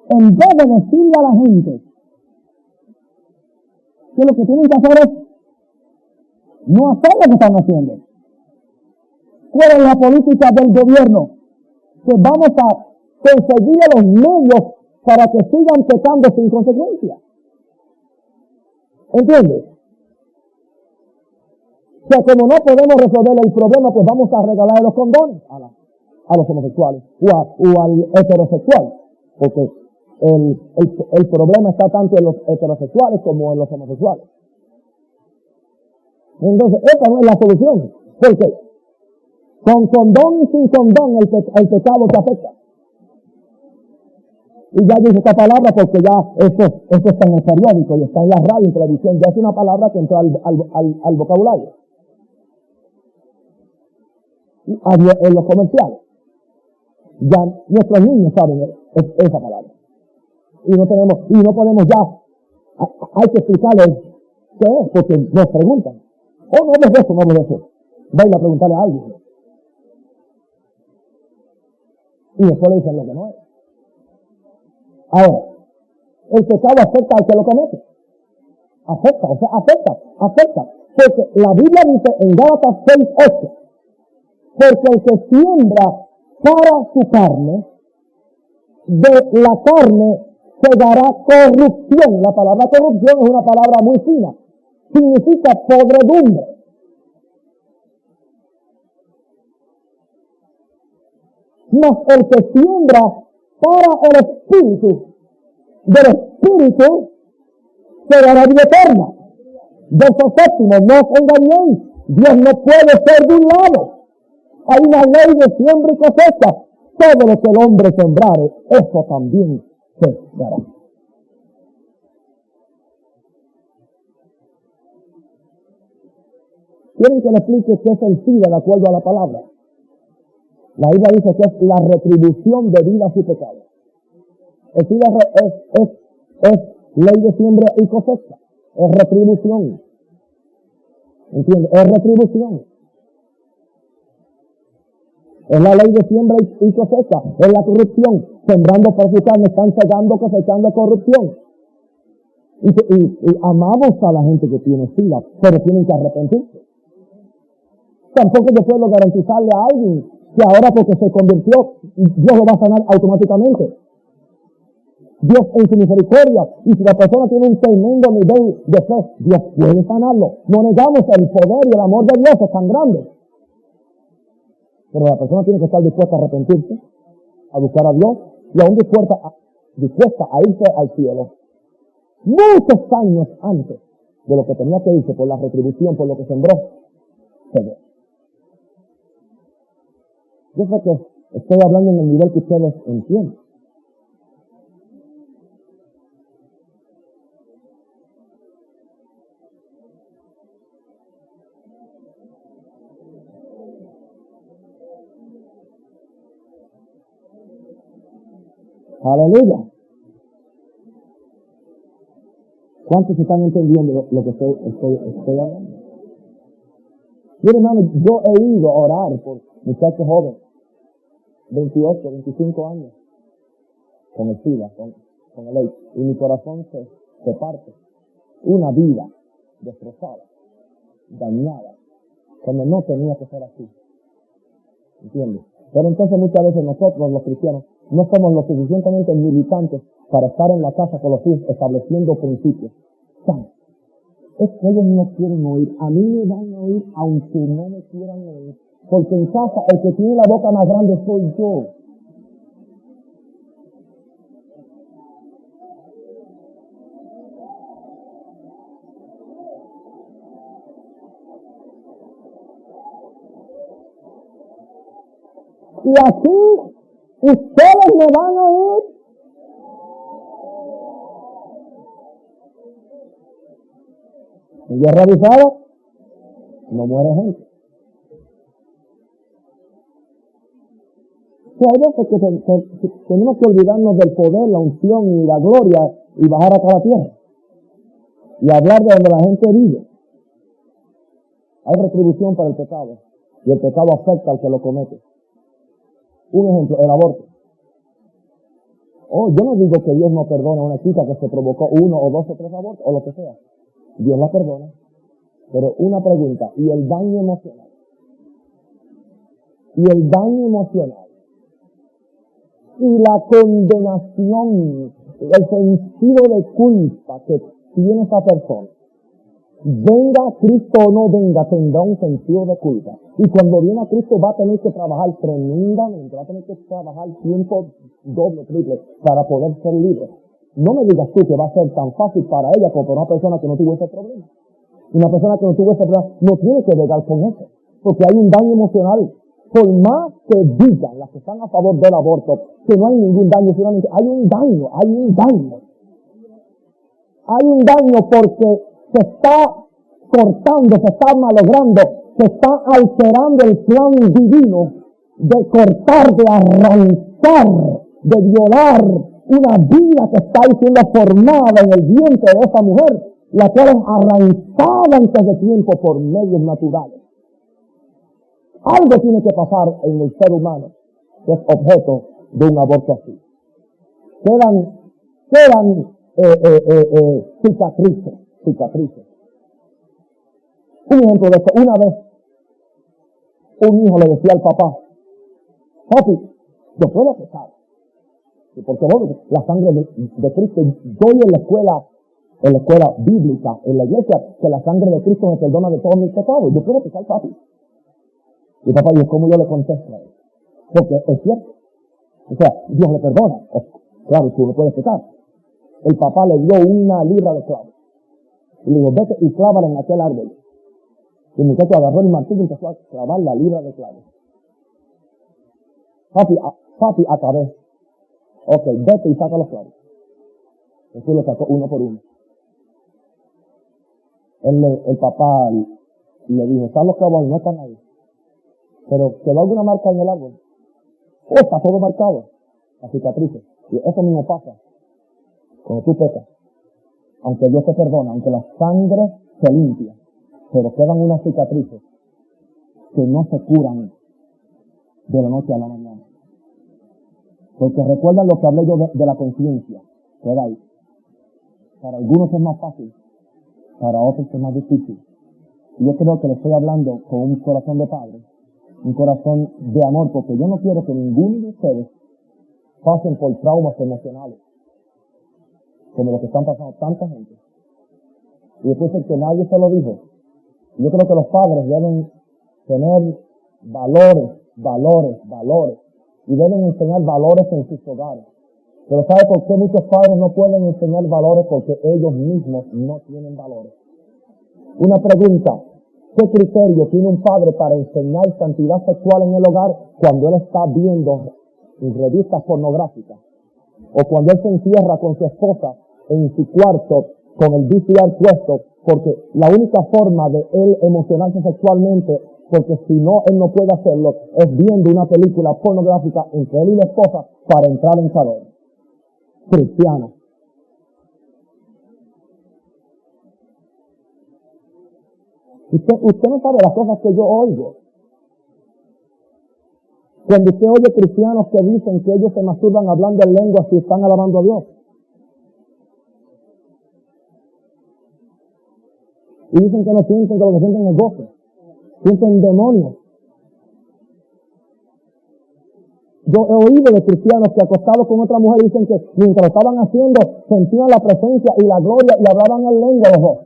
En vez de decirle a la gente que lo que tienen que hacer es no hacer lo que están haciendo. ¿Cuál es la política del gobierno? Que vamos a perseguir a los medios para que sigan pecando sin consecuencia. ¿Entiendes? O sea, como no podemos resolver el problema, pues vamos a regalar los condones a los homosexuales o al heterosexual. Porque el problema está tanto en los heterosexuales como en los homosexuales. Entonces, esta no es la solución. ¿Por qué? Con condón y sin condón el pecado te afecta. Y ya dije esta palabra porque ya esto está en el periódico y está en la radio y televisión. Ya es una palabra que entró al vocabulario. Y en los comerciales. Ya nuestros niños saben esa palabra. Y no podemos ya, hay que explicarles qué es, porque nos preguntan. No hables de eso, no hables de eso. Vayan a preguntarle a alguien. Y después le dicen lo que no es. Ahora, el pecado afecta al que lo comete. Afecta. Porque la Biblia dice en Gálatas 6:8, porque el que siembra para su carne, de la carne se dará corrupción. La palabra corrupción es una palabra muy fina. Significa podredumbre. Mas el que siembra para el espíritu, del espíritu se dará vida eterna. Verso 7, no os engañéis, Dios no puede ser burlado. Hay una ley de siembra y cosecha. Todo lo que el hombre sembrare, eso también se dará. ¿Quieren que le explique qué es el SIDA de acuerdo a la palabra? La Biblia dice que es la retribución de vida a su pecado. El SIDA es ley de siembra y cosecha. Es retribución. ¿Entiendes? Es retribución. Es la ley de siembra y cosecha. Es la corrupción. Sembrando para su carne, están cegando, cosechando corrupción. Y amamos a la gente que tiene SIDA, pero tienen que arrepentirse. Tampoco yo puedo garantizarle a alguien que ahora porque se convirtió, Dios lo va a sanar automáticamente. Dios en su misericordia, y si la persona tiene un tremendo nivel de fe, Dios puede sanarlo. No negamos el poder y el amor de Dios, es tan grande. Pero la persona tiene que estar dispuesta a arrepentirse, a buscar a Dios, y aún dispuesta a irse al cielo. Muchos años antes de lo que tenía que irse por la retribución, por lo que sembró, cedió. Yo sé que estoy hablando en el nivel que ustedes entienden. Aleluya. ¿Cuántos están entendiendo lo que estoy hablando? Miren, hermano, yo he ido a orar por muchachos jóvenes, 28, 25 años, con el SIDA, con el AIDS, y mi corazón se parte. Una vida destrozada, dañada, cuando no tenía que ser así. ¿Entiendes? Pero entonces muchas veces nosotros, los cristianos, no somos lo suficientemente militantes para estar en la casa con los hijos estableciendo principios. ¿Saben? Es que ellos no quieren oír. A mí me van a oír aunque no me quieran oír. Porque en casa el que tiene la boca más grande soy yo. Y así ustedes me van a oír. En guerra avisada no muere gente. Que hay veces que tenemos que olvidarnos del poder, la unción y la gloria y bajar acá a la tierra. Y hablar de donde la gente vive. Hay retribución para el pecado. Y el pecado afecta al que lo comete. Un ejemplo, el aborto. Yo no digo que Dios no perdona a una chica que se provocó 1 o 2 o 3 abortos, o lo que sea. Dios la perdona. Pero una pregunta, ¿y el daño emocional? Y el daño emocional. Y la condenación, el sentido de culpa que tiene esa persona. Venga Cristo o no venga, tendrá un sentido de culpa. Y cuando viene a Cristo va a tener que trabajar tremendamente, va a tener que trabajar tiempo doble, triple, para poder ser libre. No me digas tú que va a ser tan fácil para ella como para una persona que no tuvo ese problema. Una persona que no tuvo ese problema no tiene que llegar con eso, porque hay un daño emocional. Por más que digan las que están a favor del aborto que no hay ningún daño, solamente hay un daño. Hay un daño porque se está cortando, se está malogrando, se está alterando el plan divino de cortar, de arrancar, de violar una vida que está siendo formada en el vientre de esa mujer, la cual es arrancada antes de tiempo por medios naturales. Algo tiene que pasar en el ser humano que es objeto de un aborto así. Quedan cicatrices. Un ejemplo de esto, una vez un hijo le decía al papá, papi, yo puedo pecar, porque bueno, la sangre de Cristo, yo en la escuela bíblica, en la iglesia, que la sangre de Cristo me perdona de todos mis pecados, yo puedo pecar, papi. Y papá dijo, ¿cómo yo le contesto a él? Porque es cierto, o sea, Dios le perdona, claro, tú no puedes pecar. El papá le dio 1 libra de clavos, y le dijo, vete y clávala en aquel árbol. Y el muchacho agarró el martillo y empezó a clavar la libra de clavos. Papi, acabé. Ok, vete y saca los clavos. Entonces lo sacó 1 por 1. El papá le dijo, están los clavos ahí, no están ahí. Pero quedó alguna marca en el árbol. Está todo marcado. Las cicatrices. Y eso mismo pasa cuando tú pecas. Aunque Dios te perdona, aunque la sangre se limpia, pero quedan unas cicatrices que no se curan de la noche a la mañana. Porque recuerdan lo que hablé yo de la conciencia. Queda ahí. Para algunos es más fácil, para otros es más difícil. Y yo creo que le estoy hablando con un corazón de padre, un corazón de amor, porque yo no quiero que ninguno de ustedes pasen por traumas emocionales, como lo que están pasando tanta gente. Y después el que nadie se lo dijo. Yo creo que los padres deben tener valores, y deben enseñar valores en sus hogares. Pero ¿sabe por qué muchos padres no pueden enseñar valores? Porque ellos mismos no tienen valores. Una pregunta, ¿qué criterio tiene un padre para enseñar santidad sexual en el hogar cuando él está viendo revistas pornográficas? O cuando él se encierra con su esposa en su cuarto con el VCR puesto, porque la única forma de él emocionarse sexualmente, porque si no, él no puede hacerlo, es viendo una película pornográfica entre él y la esposa para entrar en calor. Cristiano. Usted no sabe las cosas que yo oigo. Cuando usted oye cristianos que dicen que ellos se masturban hablando en lengua si están alabando a Dios. Y dicen que no sienten, que lo que sienten es gozo. Sienten demonios. Yo he oído de cristianos que acostados con otra mujer dicen que mientras lo estaban haciendo sentían la presencia y la gloria y hablaban en lengua los dos.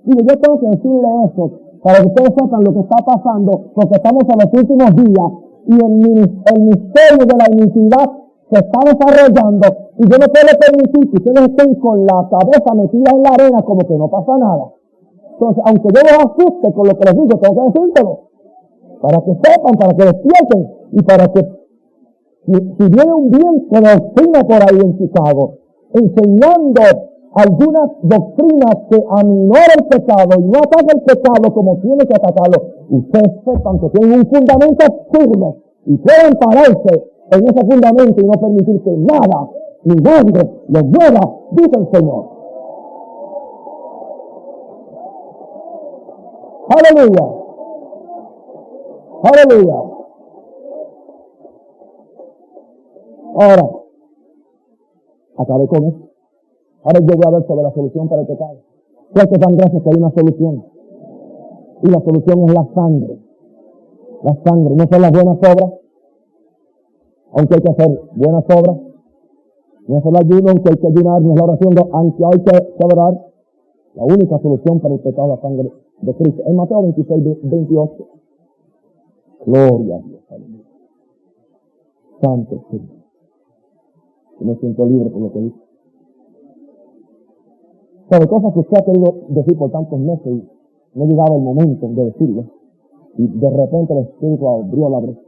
Mire, yo tengo que decirle eso para que ustedes sepan lo que está pasando, porque estamos en los últimos días y el misterio de la iniquidad se está desarrollando y yo no puedo permitir que ustedes estén con la cabeza metida en la arena como que no pasa nada. Entonces, aunque yo los asuste con lo que les digo, tengo que decírselo para que sepan, para que despierten y para que si viene un viento de doctrina por ahí en Chicago enseñando algunas doctrinas que aminoran el pecado y no atacan el pecado como tiene que atacarlo, ustedes sepan que tienen un fundamento firme y pueden pararse en ese fundamento y no permitir que nada ni nadie los mueva, dice el Señor. Aleluya. Aleluya. Ahora, acabé con eso. Ahora yo voy a ver sobre la solución para el pecado. ¿Cuántos dan gracias que hay una solución? Y la solución es la sangre. La sangre, no son las buenas obras, aunque hay que hacer buenas obras. No es el ayuno, aunque hay que ayunar, no es la oración, aunque hay que orar. La única solución para el pecado es la sangre de Cristo. En Mateo 26, 28. Gloria a Dios. Aleluya. Santo Cristo. Y me siento libre por lo que dice. Sobre cosas que usted ha querido decir por tantos meses y no ha llegado el momento de decirlo. Y de repente el Espíritu abrió la brecha.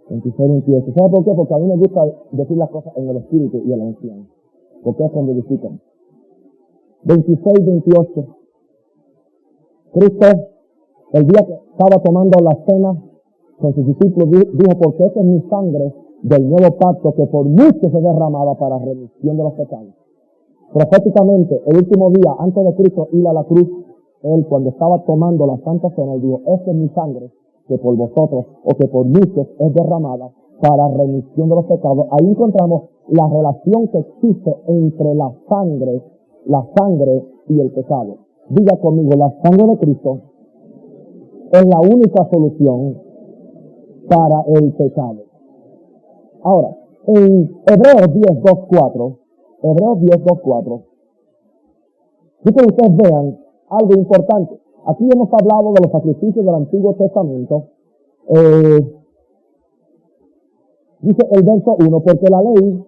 26, 28. ¿Sabe por qué? Porque a mí me gusta decir las cosas en el Espíritu y en la unción. Porque es cuando edifican. 26, 28. Cristo, el día que estaba tomando la cena con sus discípulos, dijo, porque esta es mi sangre del nuevo pacto que por mucho se derramaba para remisión de los pecados. Proféticamente, el último día, antes de Cristo ir a la cruz, él cuando estaba tomando la Santa Cena, él dijo, esta es mi sangre, que por vosotros, o que por muchos es derramada para remisión de los pecados. Ahí encontramos la relación que existe entre la sangre y el pecado. Diga conmigo, la sangre de Cristo es la única solución para el pecado. Ahora, en Hebreos 10, 2, 4, Hebreos 10, 2, 4, quiero que ustedes vean algo importante. Aquí hemos hablado de los sacrificios del Antiguo Testamento. Dice el verso 1, porque la ley,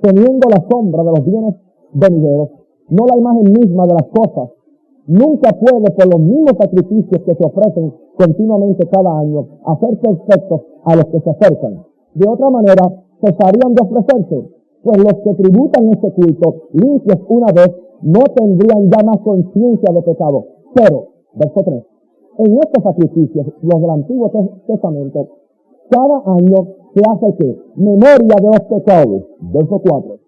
teniendo la sombra de los bienes venideros, no la imagen misma de las cosas, nunca puede, por los mismos sacrificios que se ofrecen continuamente cada año, hacer perfectos a los que se acercan. De otra manera, cesarían de ofrecerse, pues los que tributan este culto, limpios una vez, no tendrían ya más conciencia de pecado. Pero, verso 3, en estos sacrificios, los del Antiguo Testamento, cada año se hace ¿qué? Memoria de los pecados. Verso 4,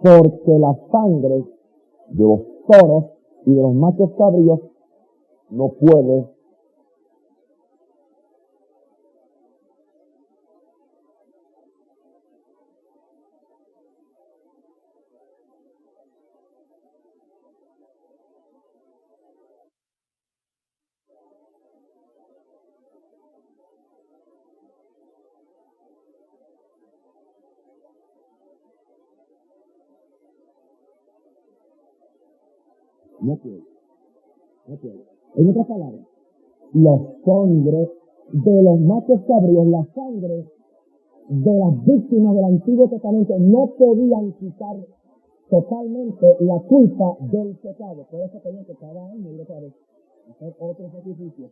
porque la sangre de los toros y de los machos cabríos no puede no puede. En otras palabras, la sangre de los machos cabríos, la sangre de las víctimas del Antiguo Testamento no podían quitar totalmente la culpa del pecado. Por eso tenía que cada año hacer otro sacrificio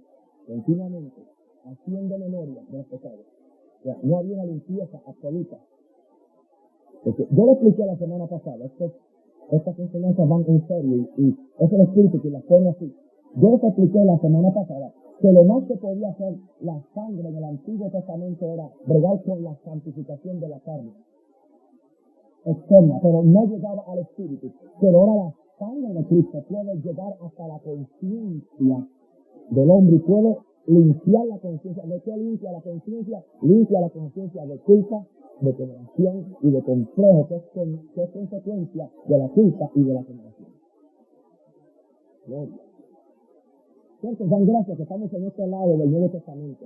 continuamente, haciendo memoria de los pecados. O sea, no había una limpieza absoluta. Porque yo lo expliqué la semana pasada, estas enseñanzas van en serio y es el Espíritu que las pone así. Yo les expliqué la semana pasada que lo más que podía hacer la sangre en el Antiguo Testamento era bregar con la santificación de la carne externa, pero no llegaba al Espíritu. Pero ahora la sangre de Cristo puede llegar hasta la conciencia del hombre y puede limpiar la conciencia. ¿De qué limpia la conciencia? Limpia la conciencia de culpa, de condenación y de complejo, que es consecuencia de la culpa y de la condenación. Gloria. ¿Cuántos dan gracias que estamos en este lado del Nuevo Testamento?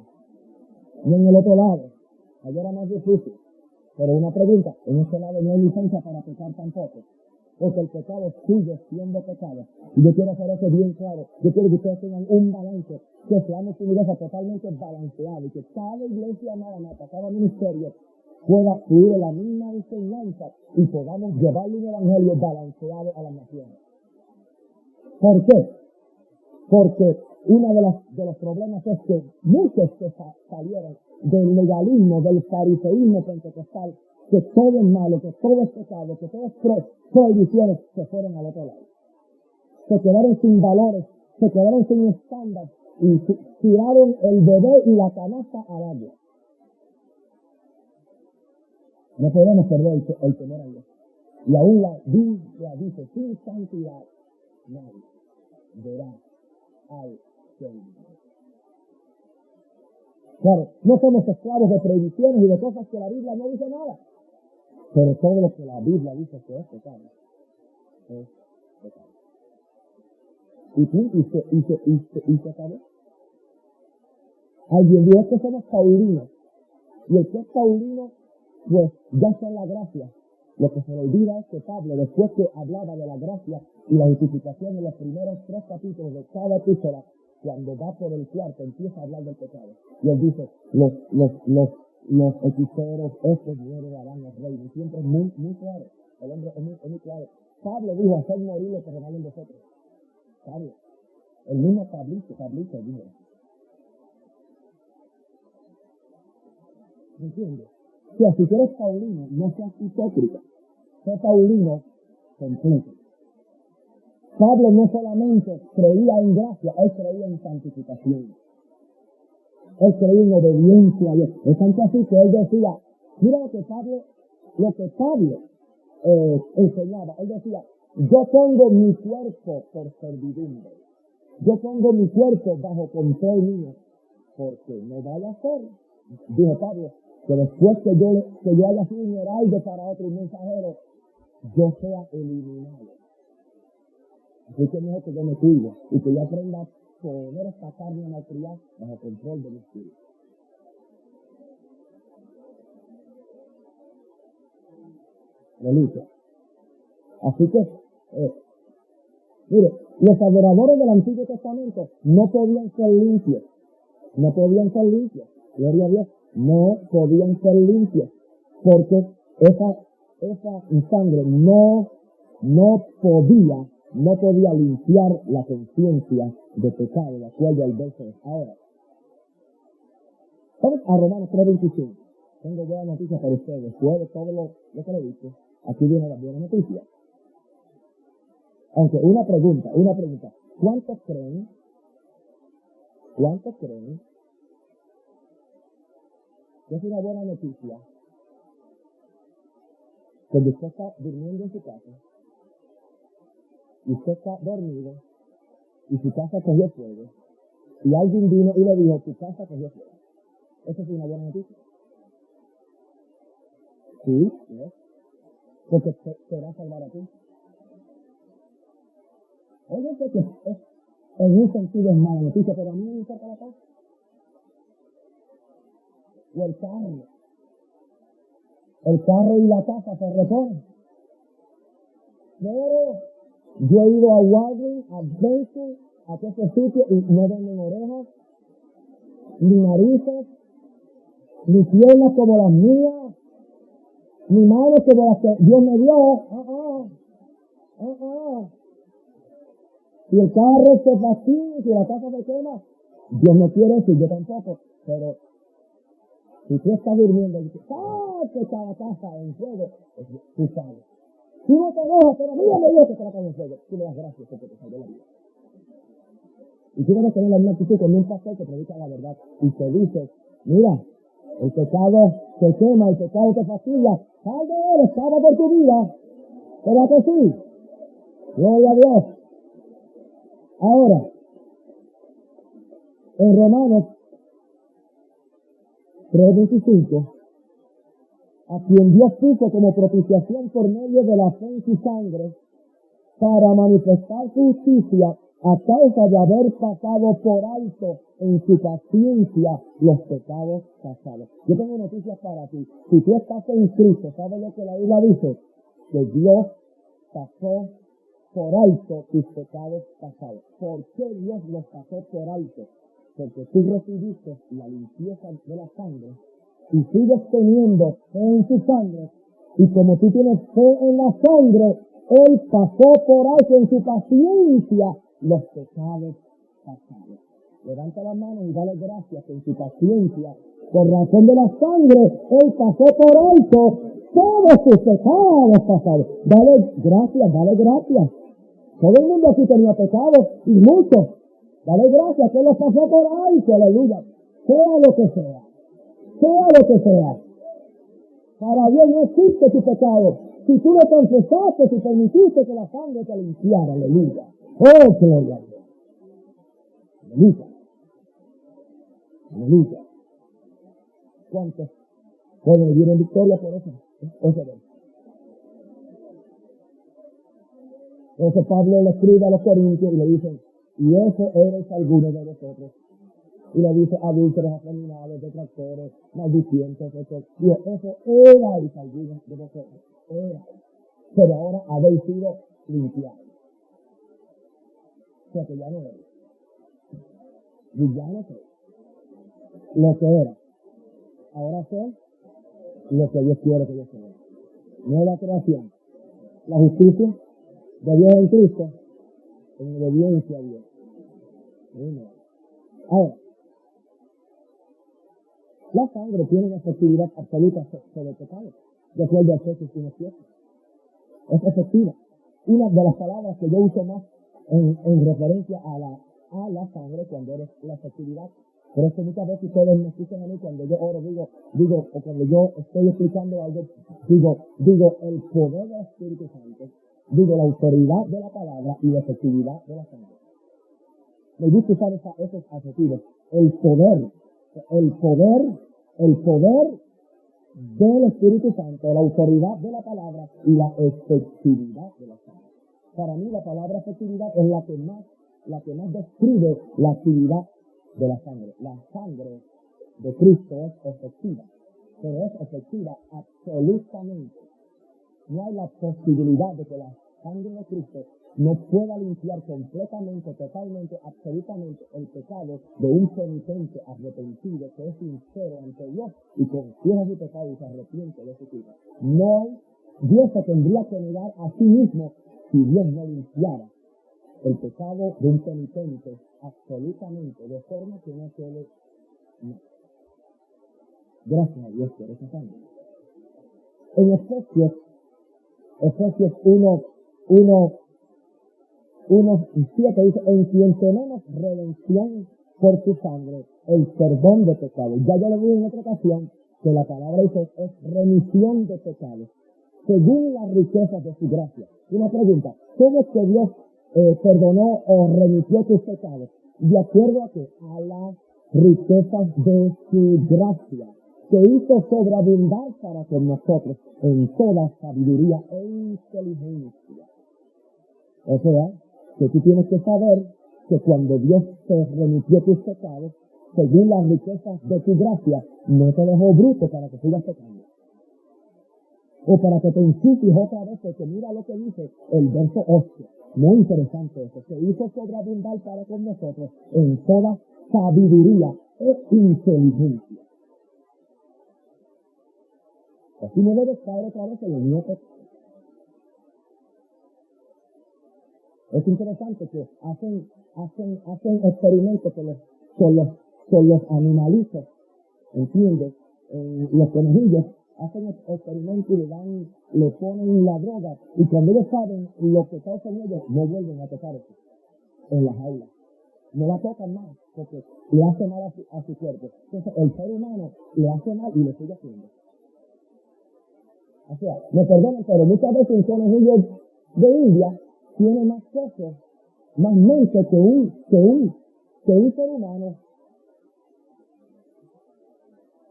Y en el otro lado, allá era más difícil. Pero una pregunta, en este lado no hay licencia para pecar tampoco. Porque el pecado sigue siendo pecado. Y yo quiero hacer eso bien claro. Yo quiero que ustedes tengan un balance, que seamos una iglesia totalmente balanceada y que cada iglesia maranata, cada ministerio pueda fluir la misma enseñanza y podamos llevarle un evangelio balanceado a las naciones. ¿Por qué? Porque uno de los problemas es que muchos que salieron del legalismo, del fariseísmo pentecostal, que todo es malo, que todo es pecado, que todo es prohibiciones, se fueron al otro lado. Se quedaron sin valores, se quedaron sin estándar y tiraron el bebé y la canasta al agua. No podemos perder el temor a Dios. Y aún la Biblia dice, sin santidad nadie verá al Señor. Claro, no somos esclavos de prohibiciones y de cosas que la Biblia no dice nada. Pero todo lo que la Biblia dice que es pecado, es pecado. Y se acabó. Alguien dijo que somos paulinos. Y el que es paulino, pues ya está en la gracia. Lo que se le olvida es que Pablo, después que hablaba de la gracia y la justificación en los primeros 3 capítulos de cada epístola, cuando va por el cuarto, empieza a hablar del pecado. Y él dice, los hechiceros, estos no heredarán el reino. Siempre es muy claro. El hombre es muy claro. Pablo dijo, hacer morir lo que regalen vosotros. Pablo. El mismo Pablito dijo. ¿Me entiendes? O sea, si tú eres paulino, no seas hipócrita. Sé paulino completo. Pablo no solamente creía en gracia, él creía en santificación. Él creía en obediencia a Dios. Es tanto así que él decía, mira lo que Pablo enseñaba. Él decía, yo pongo mi cuerpo por servidumbre. Yo pongo mi cuerpo bajo control mío, porque no vaya a ser, dijo Pablo, que después que yo haya sido un heraldo para otro mensajero, yo sea eliminado. Así que mejor que yo me cuido y que yo aprenda a poner esta carne malcriada bajo control de mi espíritu. Reliquia. Así que, mire, los adoradores del Antiguo Testamento no podían ser limpios. No podían ser limpios. Gloria a Dios. No podían ser limpios. Porque esa sangre no podía limpiar la conciencia de pecado, de acuerdo al verso. Ahora, vamos a Romanos 3:25. Tengo buenas noticias para ustedes. Después de todo lo que le he dicho, aquí viene la buena noticia. Aunque una pregunta. ¿Cuántos creen que es una buena noticia cuando usted está durmiendo en su casa y usted está dormido y su casa cogió fuego y alguien vino y le dijo, tu casa cogió fuego? ¿Eso es una buena noticia? Sí, ¿no? Porque te va a salvar a ti. Oye, sé que en un sentido es mala noticia, pero a mí me importa la casa. O el carro y la casa se reponen. Pero yo he ido a Walgreens, a Benson, a ese sitio y no venden orejas, ni narices, ni piernas como las mías, ni manos como las que Dios me dio. Si el carro se fascina, si la casa se quema, Dios no quiere eso, yo tampoco. Pero si tú estás durmiendo y dices, que está la casa en fuego, tú sabes. Tú no te dejas, pero mira Dios que está la casa en fuego. Tú le das gracias porque te salvó la vida. Y tú debes tener la misma actitud con un pastor que predica la verdad y te dice, mira, el pecado te quema, el pecado te fastidia, sal de él, escapa por tu vida. ¿Verdad que sí? Gloria a Dios. Ahora, en Romanos 3:25, a quien Dios puso como propiciación por medio de la fe en su sangre, para manifestar su justicia a causa de haber pasado por alto en su paciencia los pecados pasados. Yo tengo noticias para ti. Si tú estás en Cristo, ¿sabes lo que la Biblia dice? Que Dios pasó por alto tus pecados pasados. ¿Por qué Dios los pasó por alto? Porque tú recibiste la limpieza de la sangre y sigues teniendo fe en su sangre, y como tú tienes fe en la sangre, Él pasó por alto en su paciencia los pecados pasados. Levanta las manos y dale gracias en su paciencia. Por razón de la sangre, Él pasó por alto todos sus pecados pasados. Dale gracias, dale gracias. Todo el mundo aquí tenía pecados y muchos. Dale gracias que Él los pasó por alto, aleluya. Sea lo que sea. Sea lo que sea. Para Dios no existe tu pecado. Si tú lo confesaste, si permitiste que la sangre te limpiara, aleluya. Oh, gloria a Dios. Aleluya. Aleluya. ¿Cuántos pueden vivir en victoria por eso? Entonces Pablo le escribe a los corintios y le dice, y eso eres alguno de vosotros. Y le dice, adúlteros, afeminados, detractores, maldicientes, etc. Y eso erais algunos de vosotros. Pero ahora habéis sido limpiados. O sea que ya no eres. Y ya no soy lo que era. Ahora soy lo que Dios quiere que yo sea. Nueva creación. La justicia de Dios en Cristo, en obediencia a Dios. Ahora, la sangre tiene una efectividad absoluta sobre el pecado. De acuerdo a Efesios 1:7. Es efectiva. Una de las palabras que yo uso más en referencia a la sangre cuando eres la efectividad. Por eso muchas veces ustedes me escuchan a mí cuando yo oro, digo, o cuando yo estoy explicando algo, digo el poder del Espíritu Santo, digo la autoridad de la palabra y la efectividad de la sangre. Me gusta usar esos adjetivos. El poder del Espíritu Santo, la autoridad de la palabra y la efectividad de la sangre. Para mí la palabra efectividad es la que más describe la actividad de la sangre. La sangre de Cristo es efectiva, pero es efectiva absolutamente. No hay la posibilidad de que la sangre de Cristo no pueda limpiar completamente, totalmente, absolutamente el pecado de un penitente arrepentido que es sincero ante Dios y confiesa su pecado y se arrepiente de su culpa. No hay, Dios se tendría que negar a sí mismo si Dios no limpiara el pecado de un penitente absolutamente, de forma que no quede nada. Gracias a Dios por esa sangre. En Efesios 1:7 dice, en quien tenemos redención por su sangre, el perdón de pecados. Ya yo le dije en otra ocasión que la palabra dice es remisión de pecados, según las riquezas de su gracia. Una pregunta, ¿cómo es que Dios perdonó o remitió tus pecados? De acuerdo a que a las riquezas de su gracia, que hizo sobreabundar para con nosotros en toda sabiduría e inteligencia. O sea, que tú tienes que saber que cuando Dios te remitió tus pecados, según las riquezas de tu gracia, no te dejó bruto para que sigas pecando. O para que te ensucies otra vez, porque mira lo que dice el verso 8. Muy interesante eso. Se hizo sobreabundar para con nosotros en toda sabiduría e inteligencia. Así no debes caer otra vez en el mismo pecado. Es interesante que hacen experimentos con los animalitos, ¿entiendes? Los conejillos hacen experimentos y le ponen la droga, y cuando ellos saben lo que causan ellos, no vuelven a tocar eso en las jaulas. No la tocan más, porque le hace mal a su cuerpo. Entonces el ser humano le hace mal y lo sigue haciendo. O sea, me perdonen, pero muchas veces un conejillo de India tiene más peso, más mente que un ser humano.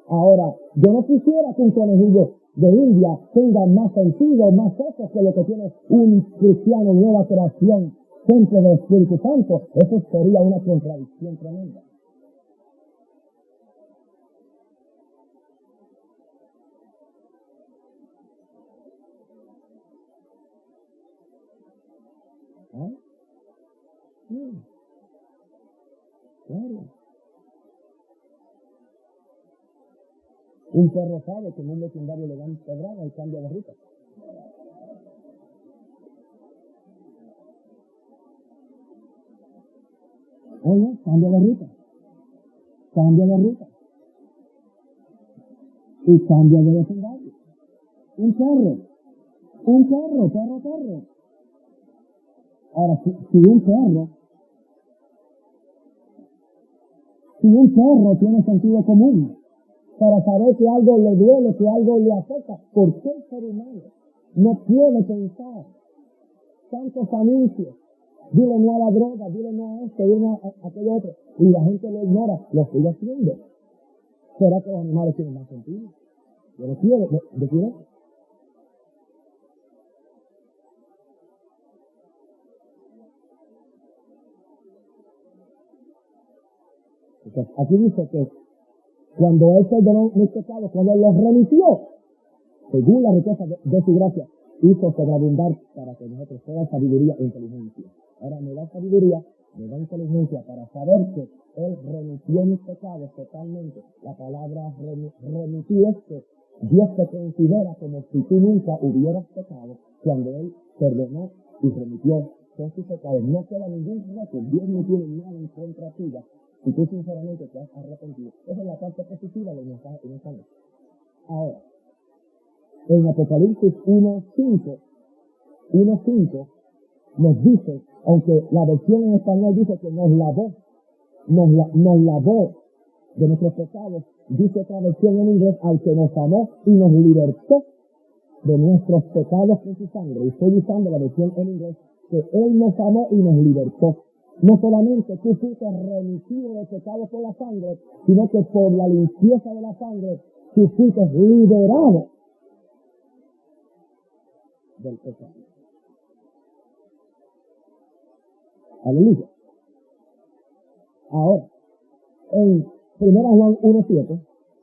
Ahora, yo no quisiera que un conejillo de India tenga más sentido, más peso que lo que tiene un cristiano nueva creación, templo del Espíritu Santo. Eso sería una contradicción tremenda. Claro. Un perro sabe que en un vecindario le dan pedrada y cambia de ruta. Oye, cambia de ruta. cambia de ruta y cambia de vecindario. Un perro. Ahora, si un perro tiene sentido común para saber que algo le duele, que algo le afecta, ¿por qué el ser humano no puede pensar tantos anuncios? Dile no a la droga, dile no a esto, dile no a aquello otro. Y la gente lo ignora, lo sigue haciendo. ¿Será que los animales tienen más sentido? Yo lo quiero, ¿de quién? Entonces, aquí dice que cuando Él perdonó mis pecados, cuando Él los remitió, según la riqueza de su gracia, hizo sobreabundar para que nosotros toda sabiduría e inteligencia. Ahora me da sabiduría, me da inteligencia para saber que Él remitió mis pecados totalmente. La palabra remitir es que Dios te considera como si tú nunca hubieras pecado cuando Él perdonó y remitió todos tus pecados. No queda ningún récord, Dios no tiene nada en contra tuya si tú sinceramente te has arrepentido. Esa es la parte positiva del mensaje en esta noche. Ahora, en Apocalipsis 1:5 nos dice, aunque la versión en español dice que nos lavó de nuestros pecados, dice otra versión en inglés, al que nos amó y nos libertó de nuestros pecados con su sangre. Y estoy usando la versión en inglés, que Él nos amó y nos libertó. No solamente tú fuiste remitido de pecado por la sangre, sino que por la limpieza de la sangre, tú fuiste liberado del pecado. Aleluya. Ahora, en 1 Juan 1:7,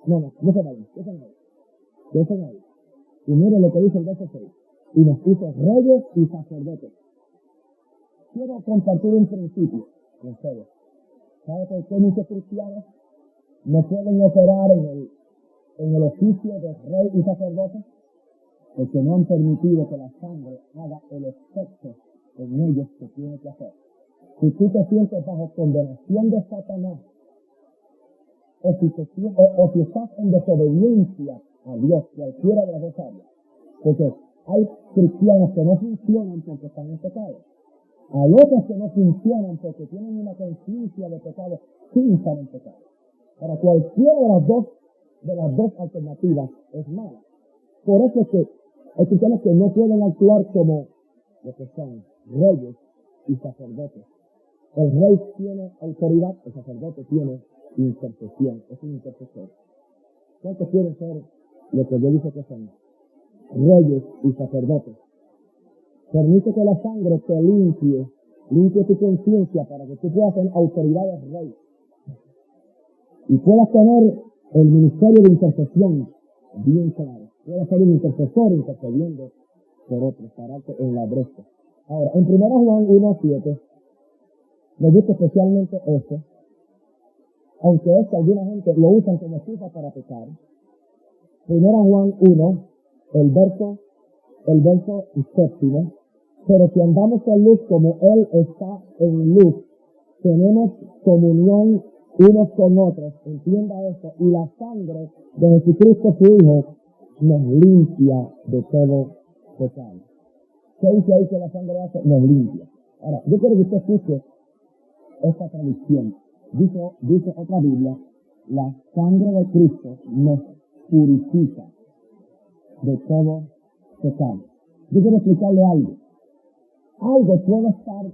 no se vayan. Y mire lo que dice el verso 6. Y nos hizo reyes y sacerdotes. Quiero compartir un principio con ustedes. ¿Sabe por qué muchos cristianos no pueden operar en el oficio de rey y sacerdote? Porque no han permitido que la sangre haga el efecto en ellos que tiene que hacer. Si tú te sientes bajo condenación de Satanás, o si estás en desobediencia a Dios, cualquiera de las dos áreas, porque hay cristianos que no funcionan porque están en pecado. Hay otros que no funcionan porque tienen una conciencia de pecado sin estar en pecado. Para cualquiera de las dos alternativas es mala. Por eso es que hay cristianos que no pueden actuar como lo que son reyes y sacerdotes. El rey tiene autoridad, el sacerdote tiene intercesión, es un intercesor. ¿Cuántos quieren ser lo que Dios dice que son? Reyes y sacerdotes. Permite que la sangre te limpie tu conciencia para que tú puedas tener autoridad de rey. Y puedas tener el ministerio de intercesión bien claro. Puedas ser un intercesor intercediendo por otros, pararte en la brecha. Ahora, en 1 Juan 1:7, me gusta especialmente esto, aunque alguna gente lo usan como excusa para pecar. 1 Juan 1, el verso 7, pero si andamos en luz como Él está en luz, tenemos comunión unos con otros, entienda esto, y la sangre de Jesucristo su Hijo nos limpia de todo pecado. ¿Qué dice ahí que la sangre hace? Nos limpia. Ahora, yo quiero que usted escuche esta traducción. Dice otra Biblia, la sangre de Cristo nos purifica de todo pecado. Yo quiero explicarle algo. Algo puede estar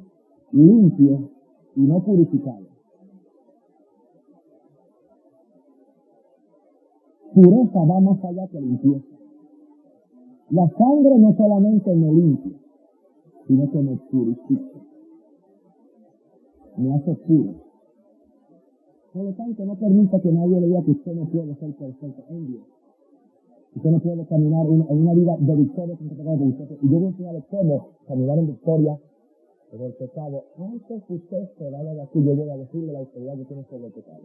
limpio y no purificado. Pureza va más allá que limpieza. La sangre no solamente me limpia, sino que me purifica. Me hace puro. Por lo tanto, no permita que nadie le diga que usted no puede ser perfecto en Dios. Usted no puede caminar en una vida de victoria con el pecado de usted. Y yo voy a enseñarle cómo caminar en victoria sobre el pecado. Antes que usted se vaya de aquí, yo voy a decirle la autoridad que tiene sobre el pecado.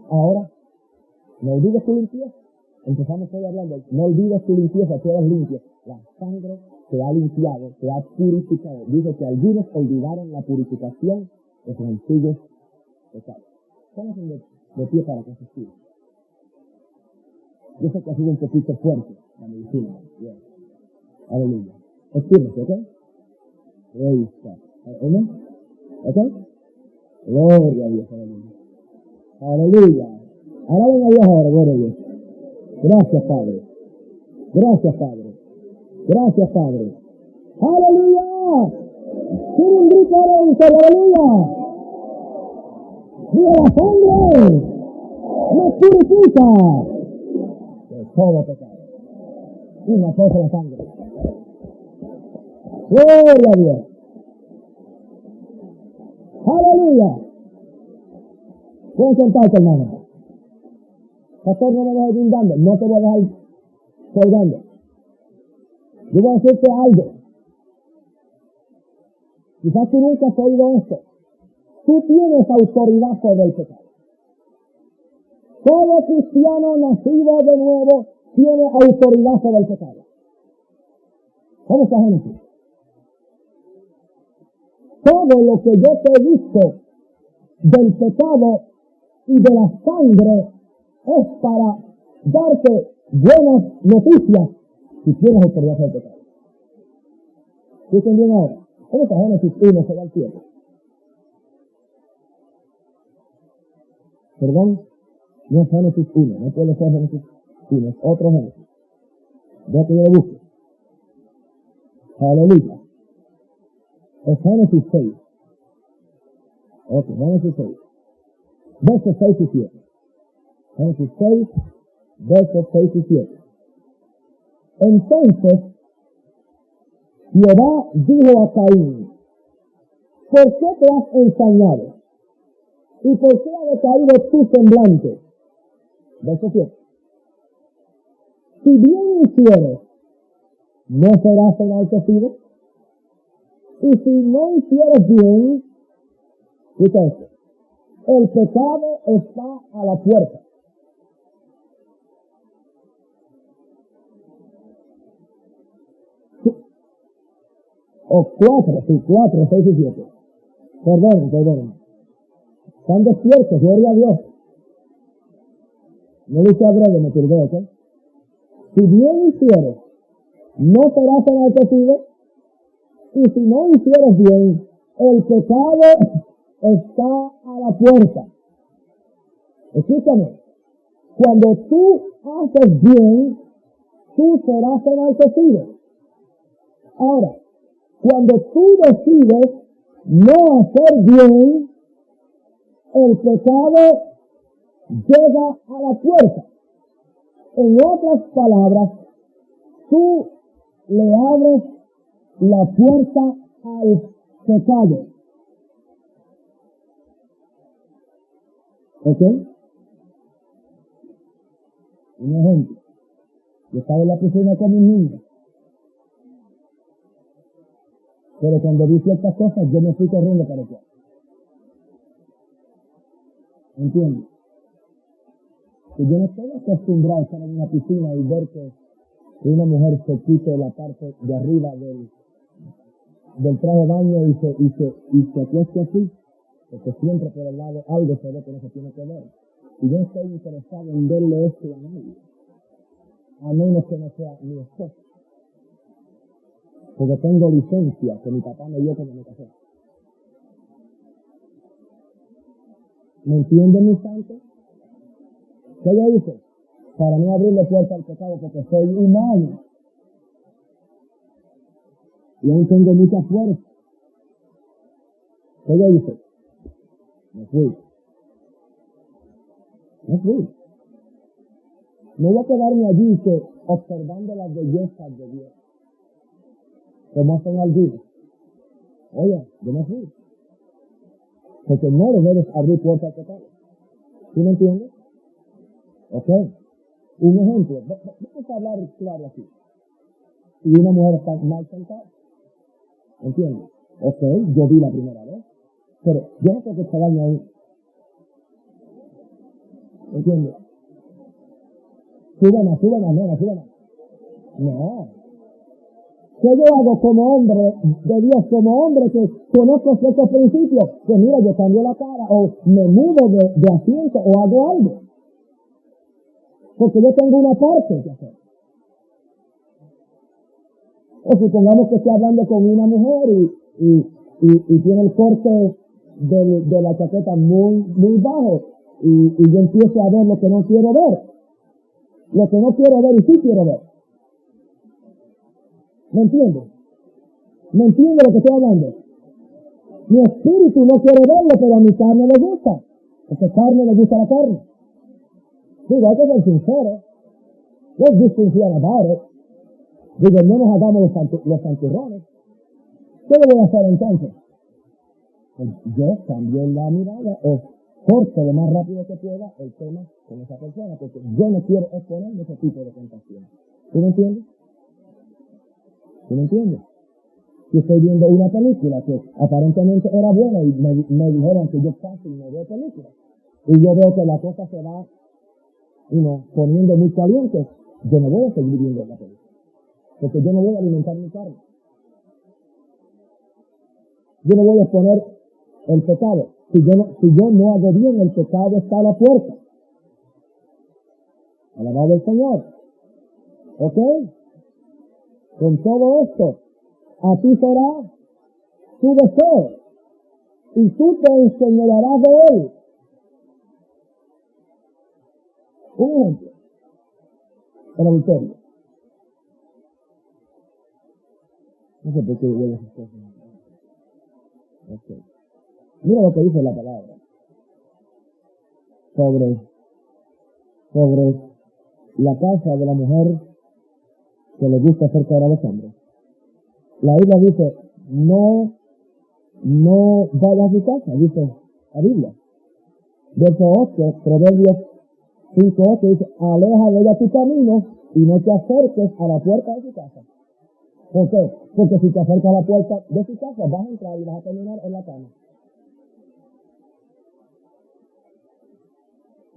Ahora, no olvides tu limpieza. Empezamos hoy hablando, no olvides tu limpieza, tú eres limpio. La sangre te ha limpiado, te ha purificado. Dice que algunos olvidaron la purificación de sus antiguos pecados. Pónganse de pie para que se estire. Yo sé que ha sido un poquito fuerte la medicina. Bien. Aleluya. Estírese, ¿ok? Ahí está. ¿Amén? ¿Ok? Gloria a Dios, aleluya. Aleluya. Alaben a Dios ahora, gloria a Dios. Gracias, Padre. Gracias, Padre. Gracias, Padre. ¡Aleluya! ¡Tiene un grito de aleluya! ¡Viva la sangre! ¡Me purifica! De todo pecado. Una cosa la sangre. ¡Gloria a Dios! ¡Aleluya! Pueden sentarte, hermano. Pastor, no me dejes brindando. No te voy a dejar colgando. Yo voy a decirte algo. Quizás tú nunca has oído esto. Tú tienes autoridad sobre el pecado. Todo cristiano nacido de nuevo tiene autoridad sobre el pecado. ¿Cómo está, Génesis? Todo lo que yo te he visto del pecado y de la sangre es para darte buenas noticias si tienes autoridad sobre el pecado. ¿Escuchen bien ahora? ¿Cómo está Génesis 1? Se va al cielo. Perdón, no es Génesis 1, no puede ser Génesis 1, es otro Génesis. Deja que yo lo busque. Aleluya. Es Génesis 6. Ok, Génesis 6. Versos 6 y 7. Génesis 6, versos 6 y 7. Entonces, Jehová dijo a Caín, ¿por qué te has ensañado? ¿Y por qué ha decaído tu semblante? Verso 7. Si bien hicieres, ¿no serás enaltecido? Y si no hicieres bien, escucha esto, el pecado está a la puerta. O 4, 6 y 7. Perdón. Están despiertos, gloria a Dios. No dice breve, me perdé, ¿ok? Si bien hicieres, no serás enaltecido, y si no hicieres bien, el pecado está a la puerta. Escúchame, cuando tú haces bien, tú serás enaltecido. Ahora, cuando tú decides no hacer bien, el pecado llega a la puerta. En otras palabras, tú le abres la puerta al pecado. ¿Ok? Un ejemplo. Yo estaba en la piscina con mis niños. Pero cuando vi ciertas cosas, yo me fui corriendo para allá. ¿Entiendes? Que yo no estoy acostumbrado a estar en una piscina y ver que una mujer se quite la parte de arriba del traje de baño y se acueste así, porque siempre por el lado algo se ve que no se tiene que ver. Y yo no estoy interesado en verle esto a nadie, a menos que no sea mi esposa. Porque tengo licencia que mi papá me dio cuando me casé. ¿Me entienden, mis santos? ¿Qué yo hice? Para no abrirle puerta al pecado, porque soy humano. Y aún tengo mucha fuerza. ¿Qué yo hice? Me fui. No voy a quedarme allí observando las bellezas de Dios. Como hacen algunos. Oye, yo me fui. Porque no le debes abrir puerta al pecado. ¿Sí me entiendes? Ok. Un ejemplo. Vamos a hablar claro aquí. Y una mujer está mal sentada. ¿Entiendes? Ok, yo vi la primera vez. Pero yo no tengo que quedarme ahí. ¿Entiendes? Súbeme, nena, súbeme. No. ¿Qué yo hago como hombre de Dios, como hombre que conozco ciertos principios? Que mira, yo cambio la cara, o me mudo de asiento, o hago algo. Porque yo tengo una parte que hacer. O supongamos que estoy hablando con una mujer y tiene el corte de la chaqueta muy bajo, y yo empiezo a ver lo que no quiero ver. Lo que no quiero ver y sí quiero ver. ¿Me entiendes? ¿Me entiendes lo que estoy hablando? Mi espíritu no quiere verlo, pero a mi carne le gusta. Porque carne le gusta la carne. Digo, hay que ser sincero. Let's be sincere about it. Digo, no nos hagamos los santurrones. ¿Qué le voy a hacer entonces? Pues yo cambio la mirada o corto lo más rápido que pueda el tema con esa persona, porque yo no quiero exponerme a ese tipo de tentación. ¿Tú me entiendes? ¿Tú me entiendes? Si estoy viendo una película que aparentemente era buena y me dijeron que yo paso y me veo película, y yo veo que la cosa se va poniendo muy caliente, yo no voy a seguir viendo la película, porque yo no voy a alimentar mi carne. Yo no voy a exponer el pecado. Si yo no hago bien, el pecado está a la puerta. Alabado el Señor. ¿Ok? Con todo esto, a ti será tu deseo, y tú te enseñarás de él. Un ejemplo, el adulterio. No sé por qué voy a esas cosas. Okay. Mira lo que dice la palabra sobre la casa de la mujer que le gusta hacer caer a los hombres. La Biblia dice, no vayas a su casa, dice la Biblia. Verso 8, Proverbios 5:8 dice, aleja de ella tu camino y no te acerques a la puerta de su casa. ¿Por qué? Porque si te acercas a la puerta de su casa, vas a entrar y vas a terminar en la cama.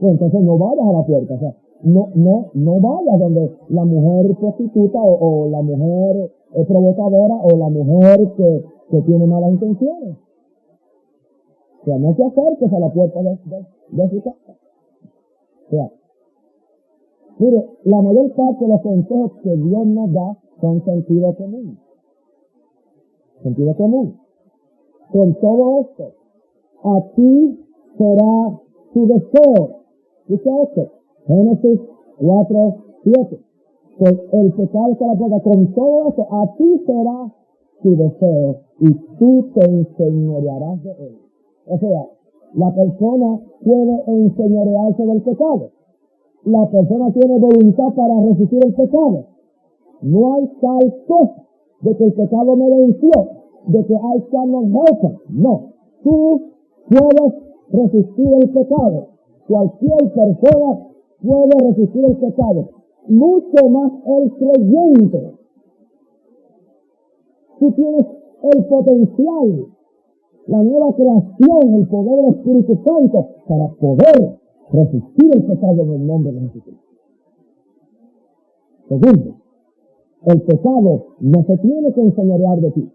Pues entonces no vayas a la puerta, o sea, no vayas donde la mujer prostituta o la mujer provocadora o la mujer que tiene malas intenciones. O sea, no te acerques a la puerta de su casa. O sea, mire, la mayor parte de los consejos que Dios nos da son sentido común. Sentido común. Con todo esto, a ti será tu deseo. ¿Dice esto? Génesis 4:7. Pues el pecado está a la puerta. Con todo esto, a ti será tu deseo y tú te enseñorearás de él. O sea, la persona puede enseñorearse del pecado. La persona tiene voluntad para resistir el pecado. No hay tal cosa de que el pecado me venció, de que I cannot help it. No. Tú puedes resistir el pecado. Cualquier persona puede resistir el pecado. Mucho más el creyente. Tú tienes el potencial, la nueva creación, el poder del Espíritu Santo para poder resistir el pecado en el nombre de Jesucristo. Segundo, el pecado no se tiene que enseñorear de ti,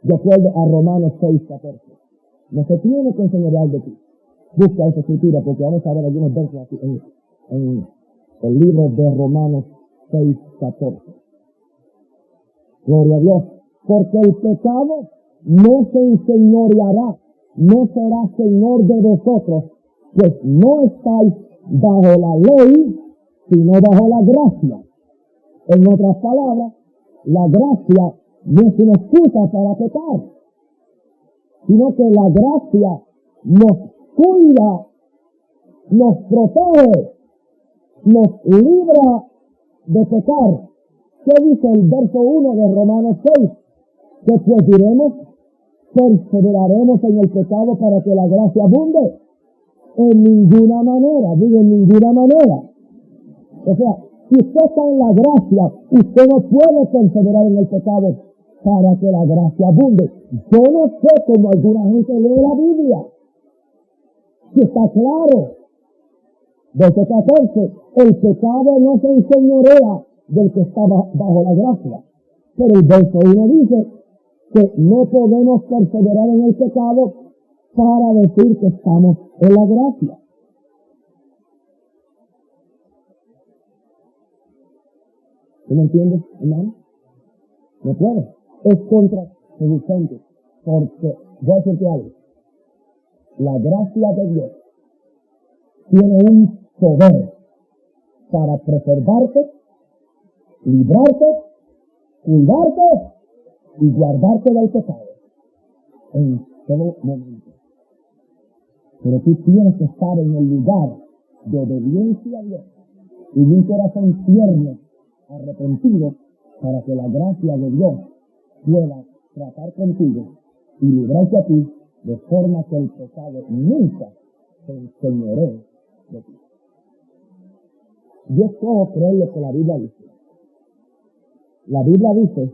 de acuerdo a Romanos 6:14. No se tiene que enseñorear de ti. Busca esa escritura porque vamos a ver algunos versos aquí en el libro de Romanos 6:14. Gloria a Dios. Porque el pecado no se enseñoreará, no será señor de vosotros, pues no estáis bajo la ley, sino bajo la gracia. En otras palabras, la gracia no es una excusa para pecar, sino que la gracia nos cuida, nos protege, nos libra de pecar. ¿Qué dice el verso 1 de Romanos 6? Que pues diremos, perseveraremos en el pecado para que la gracia abunde. En ninguna manera, digo en ninguna manera. O sea, si usted está en la gracia, usted no puede perseverar en el pecado para que la gracia abunde. Yo no sé cómo alguna gente lee la Biblia. Si está claro. Verso 14, el pecado no se enseñorea del que está bajo la gracia. Pero el verso 1 dice que no podemos perseverar en el pecado para decir que estamos en la gracia. ¿Sí me entiendes, hermano? No puede. Es contraproducente. Porque, voy a decirte algo, la gracia de Dios tiene un poder para preservarte, librarte, cuidarte y guardarte del pecado en todo momento. Pero tú tienes que estar en el lugar de obediencia a Dios y un corazón tierno, arrepentido, para que la gracia de Dios pueda tratar contigo y librarte a ti de forma que el pecado nunca se enseñoree de ti. Yo puedo creer lo que la Biblia dice. La Biblia dice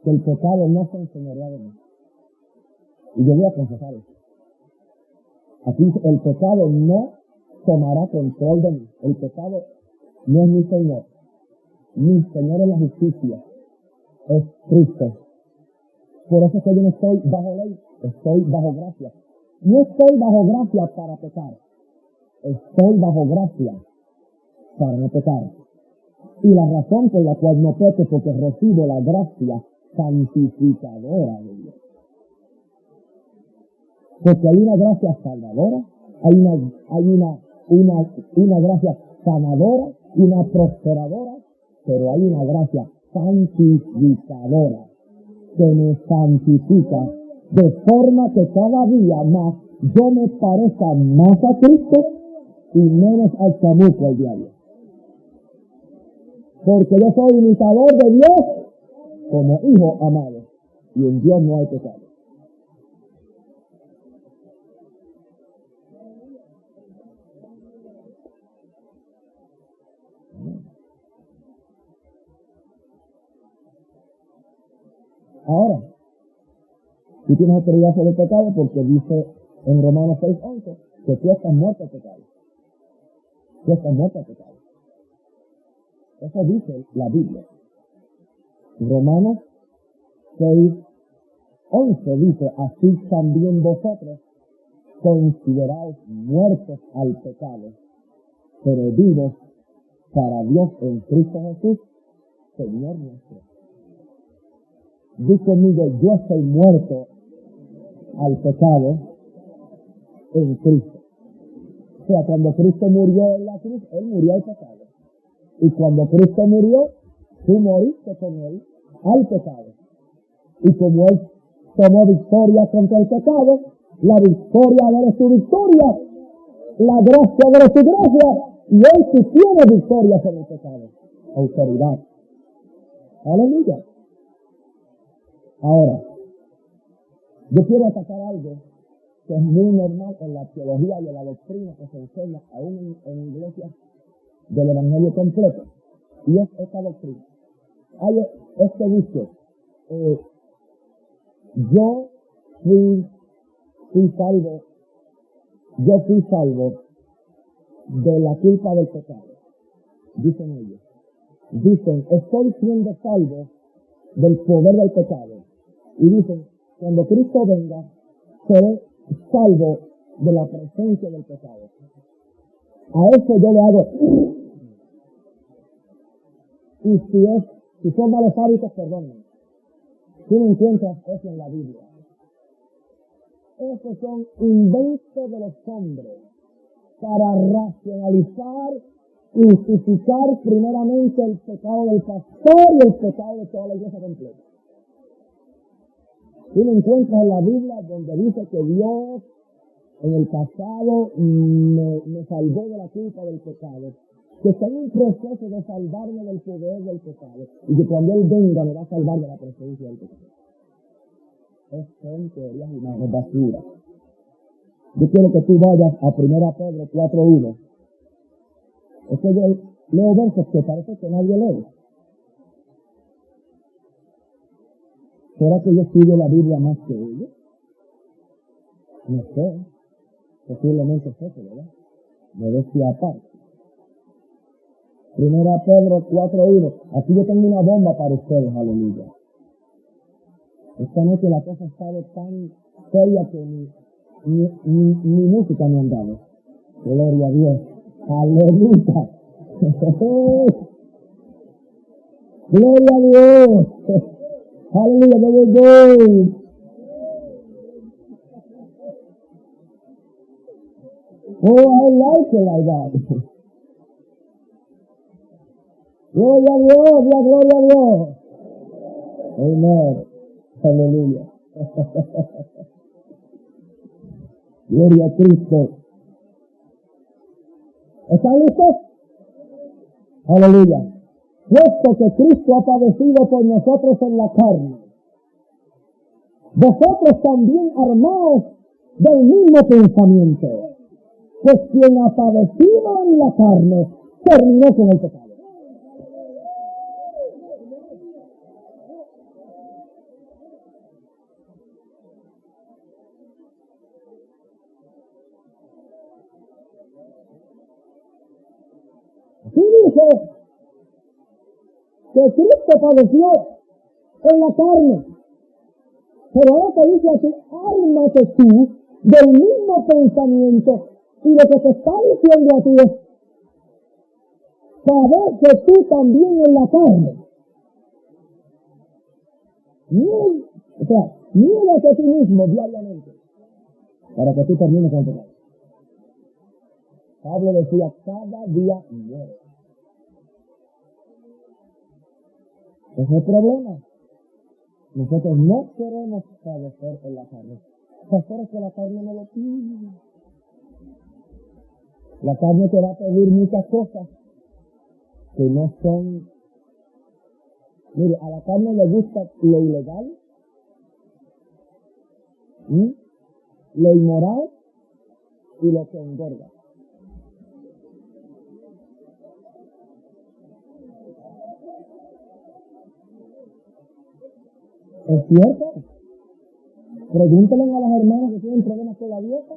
que el pecado no se enseñorea de mí. Y yo voy a confesar eso. Aquí el pecado no tomará control de mí. El pecado no es mi Señor. Mi Señor es la justicia. Es Cristo. Por eso es que yo no estoy bajo ley, estoy bajo gracia. No estoy bajo gracia para pecar. Estoy bajo gracia para no pecar. Y la razón por la cual no peco es porque recibo la gracia santificadora de Dios. Porque hay una gracia salvadora, hay una gracia sanadora, una prosperadora, pero hay una gracia santificadora que me santifica de forma que cada día más yo me parezca más a Cristo y menos al chamuco al diablo. Porque yo soy imitador de Dios como hijo amado y en Dios no hay pecado. Ahora, tú tienes autoridad sobre el pecado porque dice en Romanos 6:11 que tú estás muerto al pecado. Tú estás muerto al pecado. Eso dice la Biblia. Romanos 6:11 dice, así también vosotros consideraos muertos al pecado, pero vivos para Dios en Cristo Jesús, Señor nuestro. Dice conmigo, yo estoy muerto al pecado en Cristo. O sea, cuando Cristo murió en la cruz, Él murió al pecado. Y cuando Cristo murió, tú moriste con Él al pecado. Y como Él tomó victoria contra el pecado, la victoria de Él es su victoria, la gracia de Él es su gracia, y Él sí tiene victoria sobre el pecado. Autoridad. Aleluya. Ahora, yo quiero atacar algo que es muy normal en la teología y en la doctrina que se enseña aún en iglesias del evangelio completo, y es esta doctrina. Hay este dicho, yo fui salvo de la culpa del pecado, dicen ellos. Dicen, estoy siendo salvo del poder del pecado. Y dicen, cuando Cristo venga, seré salvo de la presencia del pecado. A eso yo le hago. Y si son malos hábitos, perdónenme. Tú no encuentras eso en la Biblia. Esos son inventos de los hombres para racionalizar y justificar primeramente el pecado del pastor y el pecado de toda la iglesia completa. Tú no encuentras en la Biblia donde dice que Dios en el pasado me salvó de la culpa del pecado, que está en un proceso de salvarme del poder del pecado y que cuando Él venga me va a salvar de la presencia del pecado. Son teorías humanas, basura. Yo quiero que tú vayas a 1 Pedro 4:1. Es que yo leo versos que parece que nadie lee. ¿Será que yo estudio la Biblia más que ellos? No sé. Posiblemente es eso, ¿verdad? Me decía aparte. Primera Pedro 4:1. Aquí yo tengo una bomba para ustedes, aleluya. Esta noche la cosa ha estado tan seria que ni música me han dado. Gloria a Dios. Aleluya. Gloria a Dios. Aleluya, there we go. Oh, I like it like that. Gloria a Dios, gloria a Dios. Amen. Aleluya. Gloria a Cristo. ¿Están listos? Aleluya. Puesto que Cristo ha padecido por nosotros en la carne, vosotros también armaos del mismo pensamiento, pues quien ha padecido en la carne terminó con el pecado. Así dice que Cristo padeció en la carne. Pero ahora te dice así, ármate tú del mismo pensamiento. Y lo que te está diciendo a ti es, saber que tú también en la carne. Niégate a ti mismo diariamente para que tú termines con el pecado. Pablo decía, cada día muere. Ese es el problema. Nosotros no queremos padecer en la carne. Es que la carne no lo pide. La carne te va a pedir muchas cosas que no son. Mire, a la carne le gusta lo ilegal, lo inmoral y lo que engorda. ¿Es cierto? Pregúntenle a las hermanas que tienen problemas con la dieta.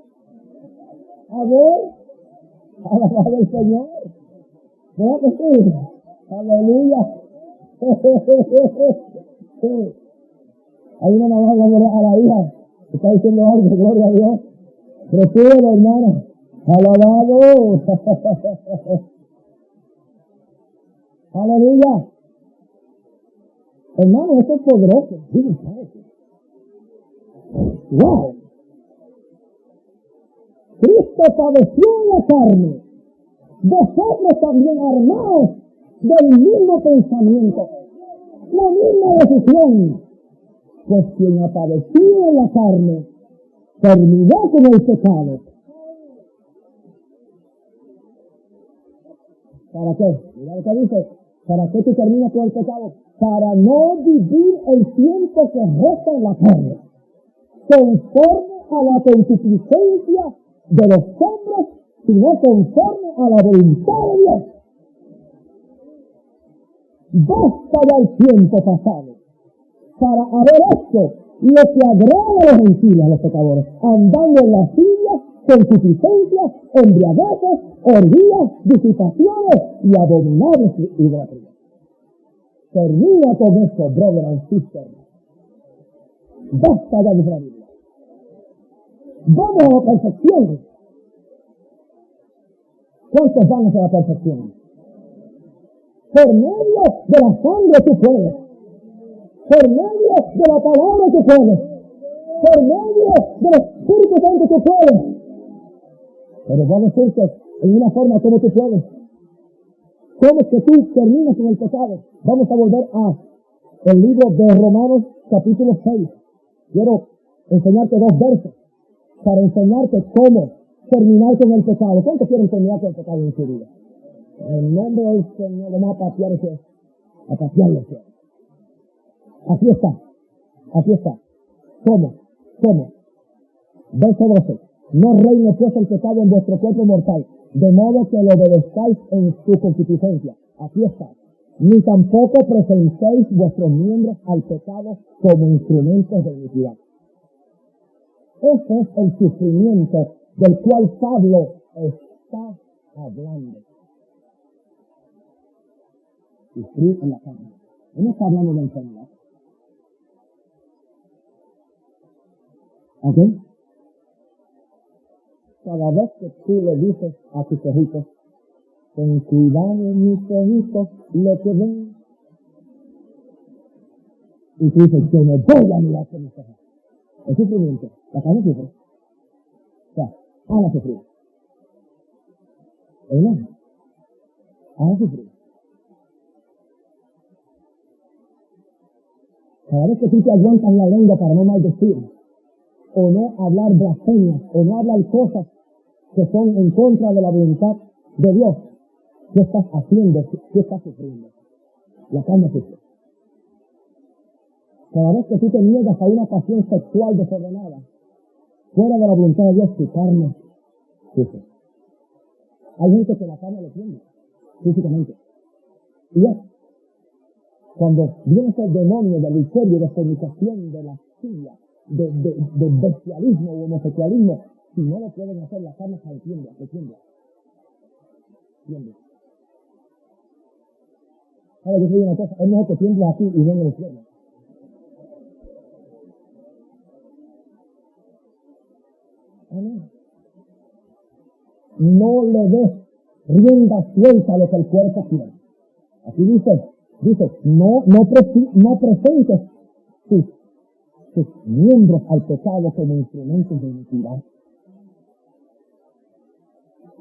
A ver, alabado el Señor. ¿No que sí? Aleluya. Sí. Hay una mamá dándole a la hija que está diciendo algo, gloria a Dios. Recibe, hermana. Alabado. Aleluya. Hermano, esto es poderoso. ¡Wow! Cristo padeció en la carne. Vosotros también armaos del mismo pensamiento, la misma decisión. Pues quien ha padecido en la carne, terminó con el pecado. ¿Para qué? Mira lo que dice. ¿Para qué tú terminas con el pecado? Para no vivir el tiempo que resta en la carne, conforme a la concupiscencia de los hombres, sino conforme a la voluntad de Dios. Basta ya el tiempo pasado para haber hecho lo que agrada a los gentiles, a los pecadores, andando en las sillas, concupiscencias, embriagueces, orgías, disipaciones y abominables idolatrías. Termina con eso, brother and sister. Basta ya de la Biblia. Vamos a la perfección. ¿Cuántos van hacia la perfección? Por medio de la sangre tú puedes. Por medio de la palabra tú puedes. Por medio del Espíritu Santo tú puedes. Pero voy a decirte en una forma cómo tú puedes. ¿Cómo es que tú terminas con el pecado? Vamos a volver a el libro de Romanos capítulo 6. Quiero enseñarte 2 versos para enseñarte cómo terminar con el pecado. ¿Cuántos quieren terminar con el pecado en su vida? En el nombre del Señor, vamos a patearlo. Aquí está. ¿Cómo? Verso 12. No reine pues el pecado en vuestro cuerpo mortal, de modo que lo obedezcáis en su concupiscencia. Aquí está. Ni tampoco presentéis vuestros miembros al pecado como instrumentos de iniquidad. Ese es el sufrimiento del cual Pablo está hablando. sufrir en la carne. Él no está hablando de enfermedad. ¿Ok? Cada vez que tú le dices a tus hijitos, ten cuidado mis hijitos, lo que ven. Y tú dices, yo no voy a mirar con mis ojos. El sufrimiento, la carne sufre. O sea, Ana sufrió. ¿Verdad? Ana sufrió. Cada vez que tú te aguantas la lengua para no maldecir, o no hablar blasfemias, o no hablar cosas que son en contra de la voluntad de Dios, ¿qué estás haciendo? ¿Qué estás sufriendo? La carne sufre. Cada vez que tú te niegas a una pasión sexual desordenada, fuera de la voluntad de Dios, tu carne sufre. Hay gente que la carne le tiende, físicamente. Y ya, cuando viene ese demonio de adulterio, de fornicación, de lascivia, de bestialismo o homosexualismo, si no lo pueden hacer, la carne se tiembla. ¿Sabes? Yo te digo una cosa, es mejor que tiembles aquí y no en el infierno. Amén. No le des rienda suelta a lo que el cuerpo quiere. Así dice, no presentes tus miembros al pecado como instrumentos de iniquidad.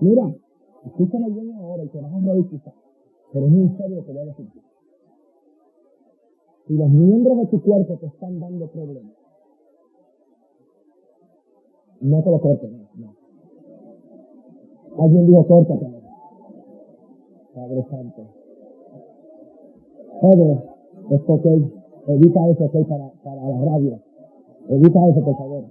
Mira, escúchame bien ahora y te vas a modificar, pero es muy serio lo que voy a decir. Si los miembros de tu cuerpo te están dando problemas, no te lo cortes, no. Alguien dijo, córtate. Padre Santo. Padre, esto ok, evita eso, ok, para la radio. Evita eso, por favor.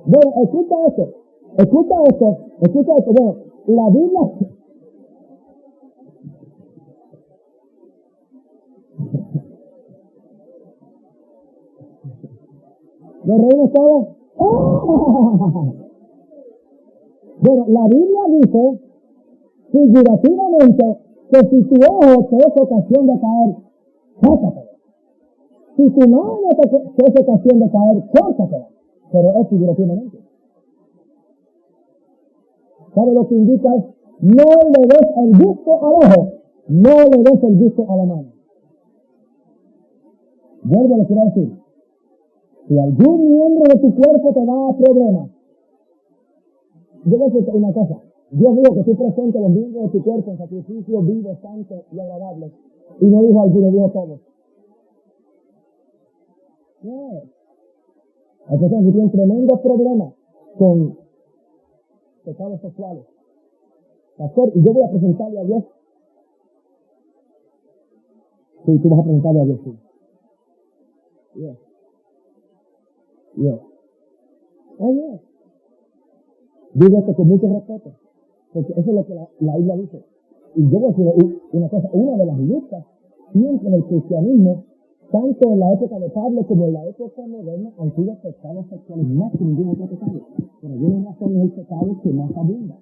Bueno, escucha esto. Bueno, la Biblia... ¿Nos reímos todos? Bueno, la Biblia dice, figurativamente, que si tu ojo te es ocasión de caer, córtatelo. Si tu mano te es ocasión de caer, córtatelo. Pero es figurativamente. ¿Sabe lo que indica? No le des el gusto al ojo, no le des el gusto a la mano. Vuelvo a lo que quiero decir. Si algún miembro de tu cuerpo te da problemas, yo voy a decirte una cosa. Dios dijo que tú presentes los miembros de tu cuerpo en sacrificio vivo, santo y agradable. Y no dijo alguno, dijo todos. No. Hay personas que tienen tremendos problemas con pecados sexuales. Pastor, y yo voy a presentarle a Dios. Sí, tú vas a presentarle a Dios, sí. Yes. Oh, yes. Digo esto con mucho respeto, porque eso es lo que la Biblia dice. Y yo voy a decir una cosa, una de las luchas siempre en el cristianismo, tanto en la época de Pablo como en la época moderna, han sido pecados sexuales, más que ningún otro pecado. Pero yo no razón es el pecado que más abunda.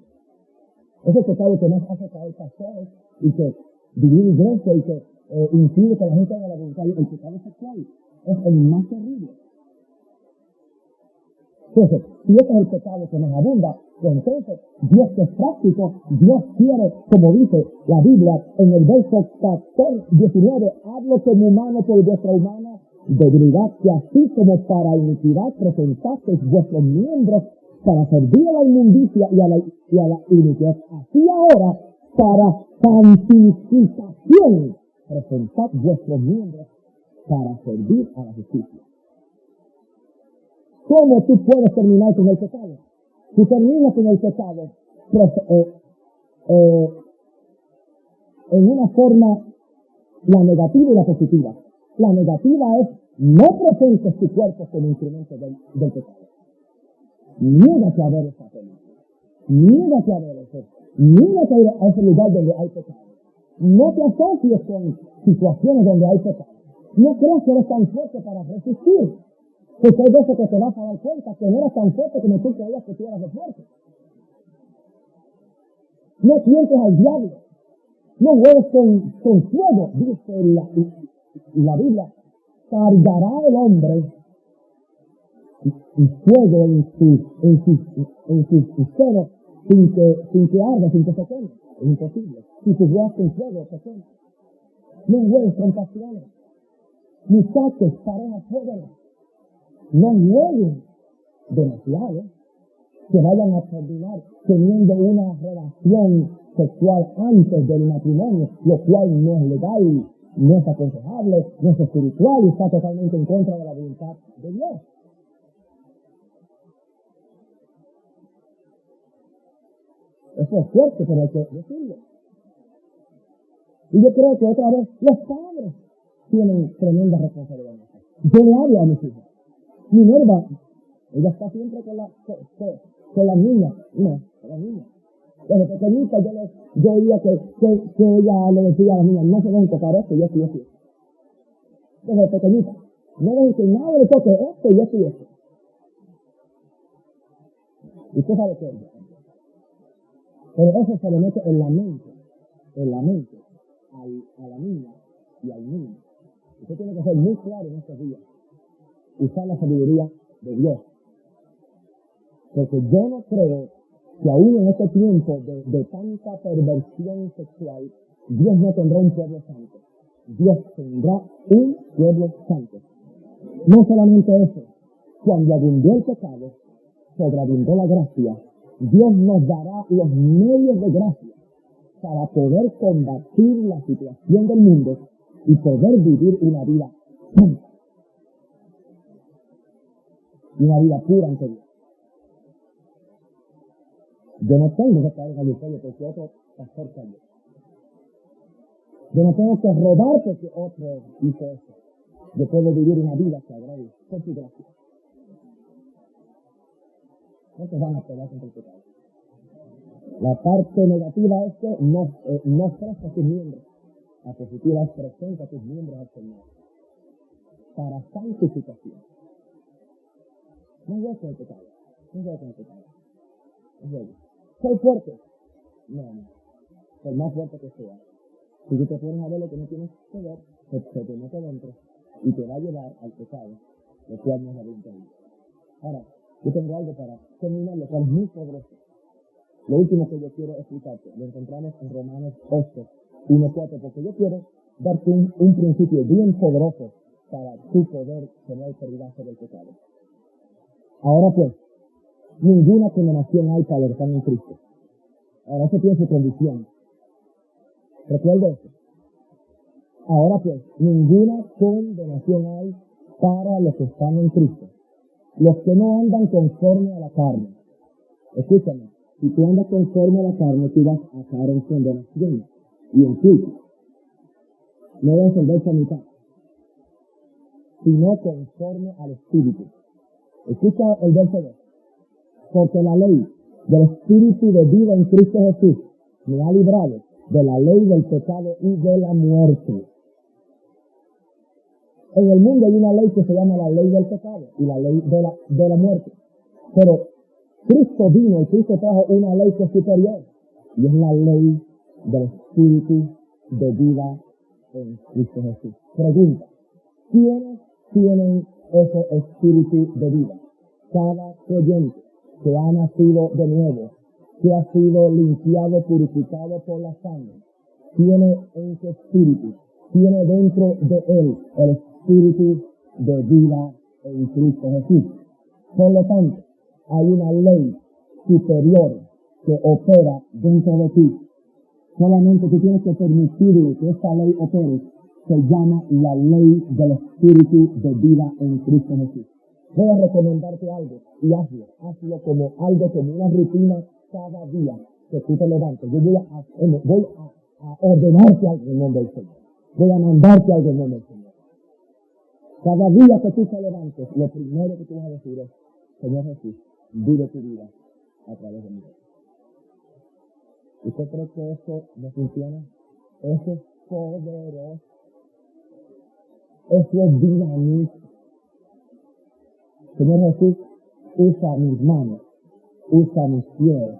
Es el pecado que más hace caer pastores y que divide iglesia y que impide que la gente haga la voluntad. El pecado sexual es el más terrible. Entonces, si ese es el pecado que nos abunda, pues entonces Dios que es práctico, Dios quiere, como dice la Biblia en el verso 19, hablo como humano por vuestra humana debilidad, que así como para iniquidad presentasteis vuestros miembros para servir a la inmundicia y a la iniquidad, así ahora para santificación presentad vuestros miembros para servir a la justicia. ¿Cómo tú puedes terminar con el pecado? Si terminas con el pecado, en una forma, la negativa y la positiva. La negativa es, no presentes tu cuerpo como instrumento del pecado. Niégate a ver esa película. Niégate a ver eso. Niégate a ir a ese lugar donde hay pecado. No te asocies con situaciones donde hay pecado. No creas que eres tan fuerte para resistir. Porque hay veces que te vas a dar cuenta que no eras tan fuerte como tú creías que tú eras de fuerte. No sientes al diablo. No juegues con fuego. Dice la Biblia, cargará el hombre y fuego en su seno sin que arda, sin que se queme. Es imposible. Si tú juegas con fuego, se quema. No juegues con pasiones. Muchachos, parejas jóvenes, no jueguen demasiado, que vayan a terminar teniendo una relación sexual antes del matrimonio, lo cual no es legal, no es aconsejable, no es espiritual y está totalmente en contra de la voluntad de Dios. Eso es fuerte, pero hay que decirlo. Y yo creo que otra vez los padres tienen tremenda responsabilidad. Yo le hablo a mis hijos. Minerva, ella está siempre con las niñas. No, con las niñas. Desde pequeñita yo oía que ella le decía a las niñas, no se deben tocar esto y esto y esto. Desde pequeñita. No les dice nada de toque esto y esto y esto. Y usted sabe qué es. Pero eso se le mete en la mente a la niña y al niño. Usted tiene que ser muy claro en estos días. Usar la sabiduría de Dios. Porque yo no creo que aún en este tiempo de tanta perversión sexual, Dios no tendrá un pueblo santo. Dios tendrá un pueblo santo. No solamente eso, cuando abundó el pecado, sobreabundó la gracia, Dios nos dará los medios de gracia para poder combatir la situación del mundo y poder vivir una vida santa. Y una vida pura ante Dios. Yo no tengo que caer en adulterio porque otro pastor cayó. Yo no tengo que robar porque otro hizo eso. Yo puedo vivir una vida que agrade por su gracia. No te van a pelear contra el pecado. La parte negativa es que no presta tus miembros. La positiva es presenta tus miembros al Señor para santificación. No juegues con el pecado. No juegues con el pecado. No juegues. ¿Soy fuerte? No. Por más fuerte que sea. Si tú te pones a ver lo que no tienes que ver, se te mete dentro y te va a llevar al pecado, lo cual no es la voluntad de Dios. Ahora, yo tengo algo para terminar, lo cual es muy poderoso. Lo último que yo quiero explicarte, lo encontramos en Romanos 8, 1-4, porque yo quiero darte un principio bien poderoso para tu poder tener autoridad sobre el pecado. Ahora pues, ninguna condenación hay para los que están en Cristo. Ahora eso tiene su condición. Recuerda eso. Ahora pues, ninguna condenación hay para los que están en Cristo. Los que no andan conforme a la carne. Escúchame, si tú andas conforme a la carne, tú vas a caer en condenación y en juicio. No debes el verso a mitad, sino conforme al Espíritu. Escucha el verso 2. Porque la ley del Espíritu de vida en Cristo Jesús me ha librado de la ley del pecado y de la muerte. En el mundo hay una ley que se llama la ley del pecado y la ley de la muerte. Pero Cristo vino y Cristo trajo una ley que es superior. Y es la ley del Espíritu de vida en Cristo Jesús. Pregunta, ¿quiénes tienen ese Espíritu de vida? Cada creyente que ha nacido de nuevo, que ha sido limpiado, purificado por la sangre, tiene ese Espíritu, tiene dentro de él el Espíritu de vida en Cristo Jesús. Por lo tanto, hay una ley superior que opera dentro de ti. Solamente tú tienes que permitirle que esta ley opere. Se llama la ley del Espíritu de vida en Cristo Jesús. Voy a recomendarte algo y hazlo como algo, como una rutina cada día que tú te levantes. Yo voy a ordenarte algo en nombre del Señor. Voy a mandarte algo en nombre del Señor. Cada día que tú te levantes, lo primero que tú vas a decir es, Señor Jesús, vive tu vida a través de mí. ¿Usted cree que eso no funciona? Eso es poderoso. Eso es dinamita. Señor Jesús, usa mis manos, usa mis pies,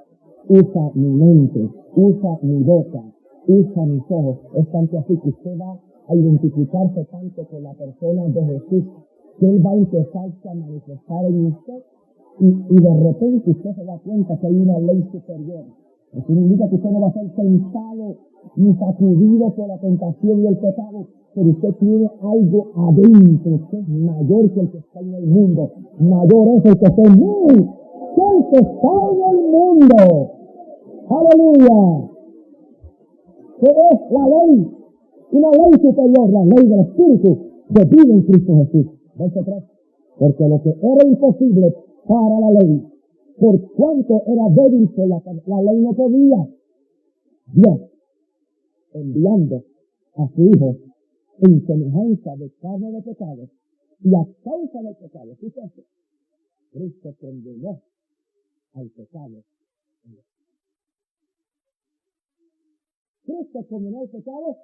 usa mi mente, usa mi boca, usa mis ojos. Es tanto así que usted va a identificarse tanto con la persona de Jesús, que Él va a empezarse a manifestar en usted y de repente usted se da cuenta que hay una ley superior. Eso significa que usted no va a ser tentado ni sacudido por la tentación y el pecado, pero usted tiene algo adentro que es mayor que el que está en el mundo. Mayor es el que está en mí que el que está en el mundo. ¡Aleluya! ¿Qué es la ley? Una ley superior, la ley del Espíritu de vida en Cristo Jesús. Verso 3. Porque lo que era imposible para la ley, por cuanto era débil, la ley no podía. Dios, enviando a su Hijo en semejanza de carne de pecado, y a causa del pecado, fíjate, Cristo condenó al pecado. Cristo condenó al pecado.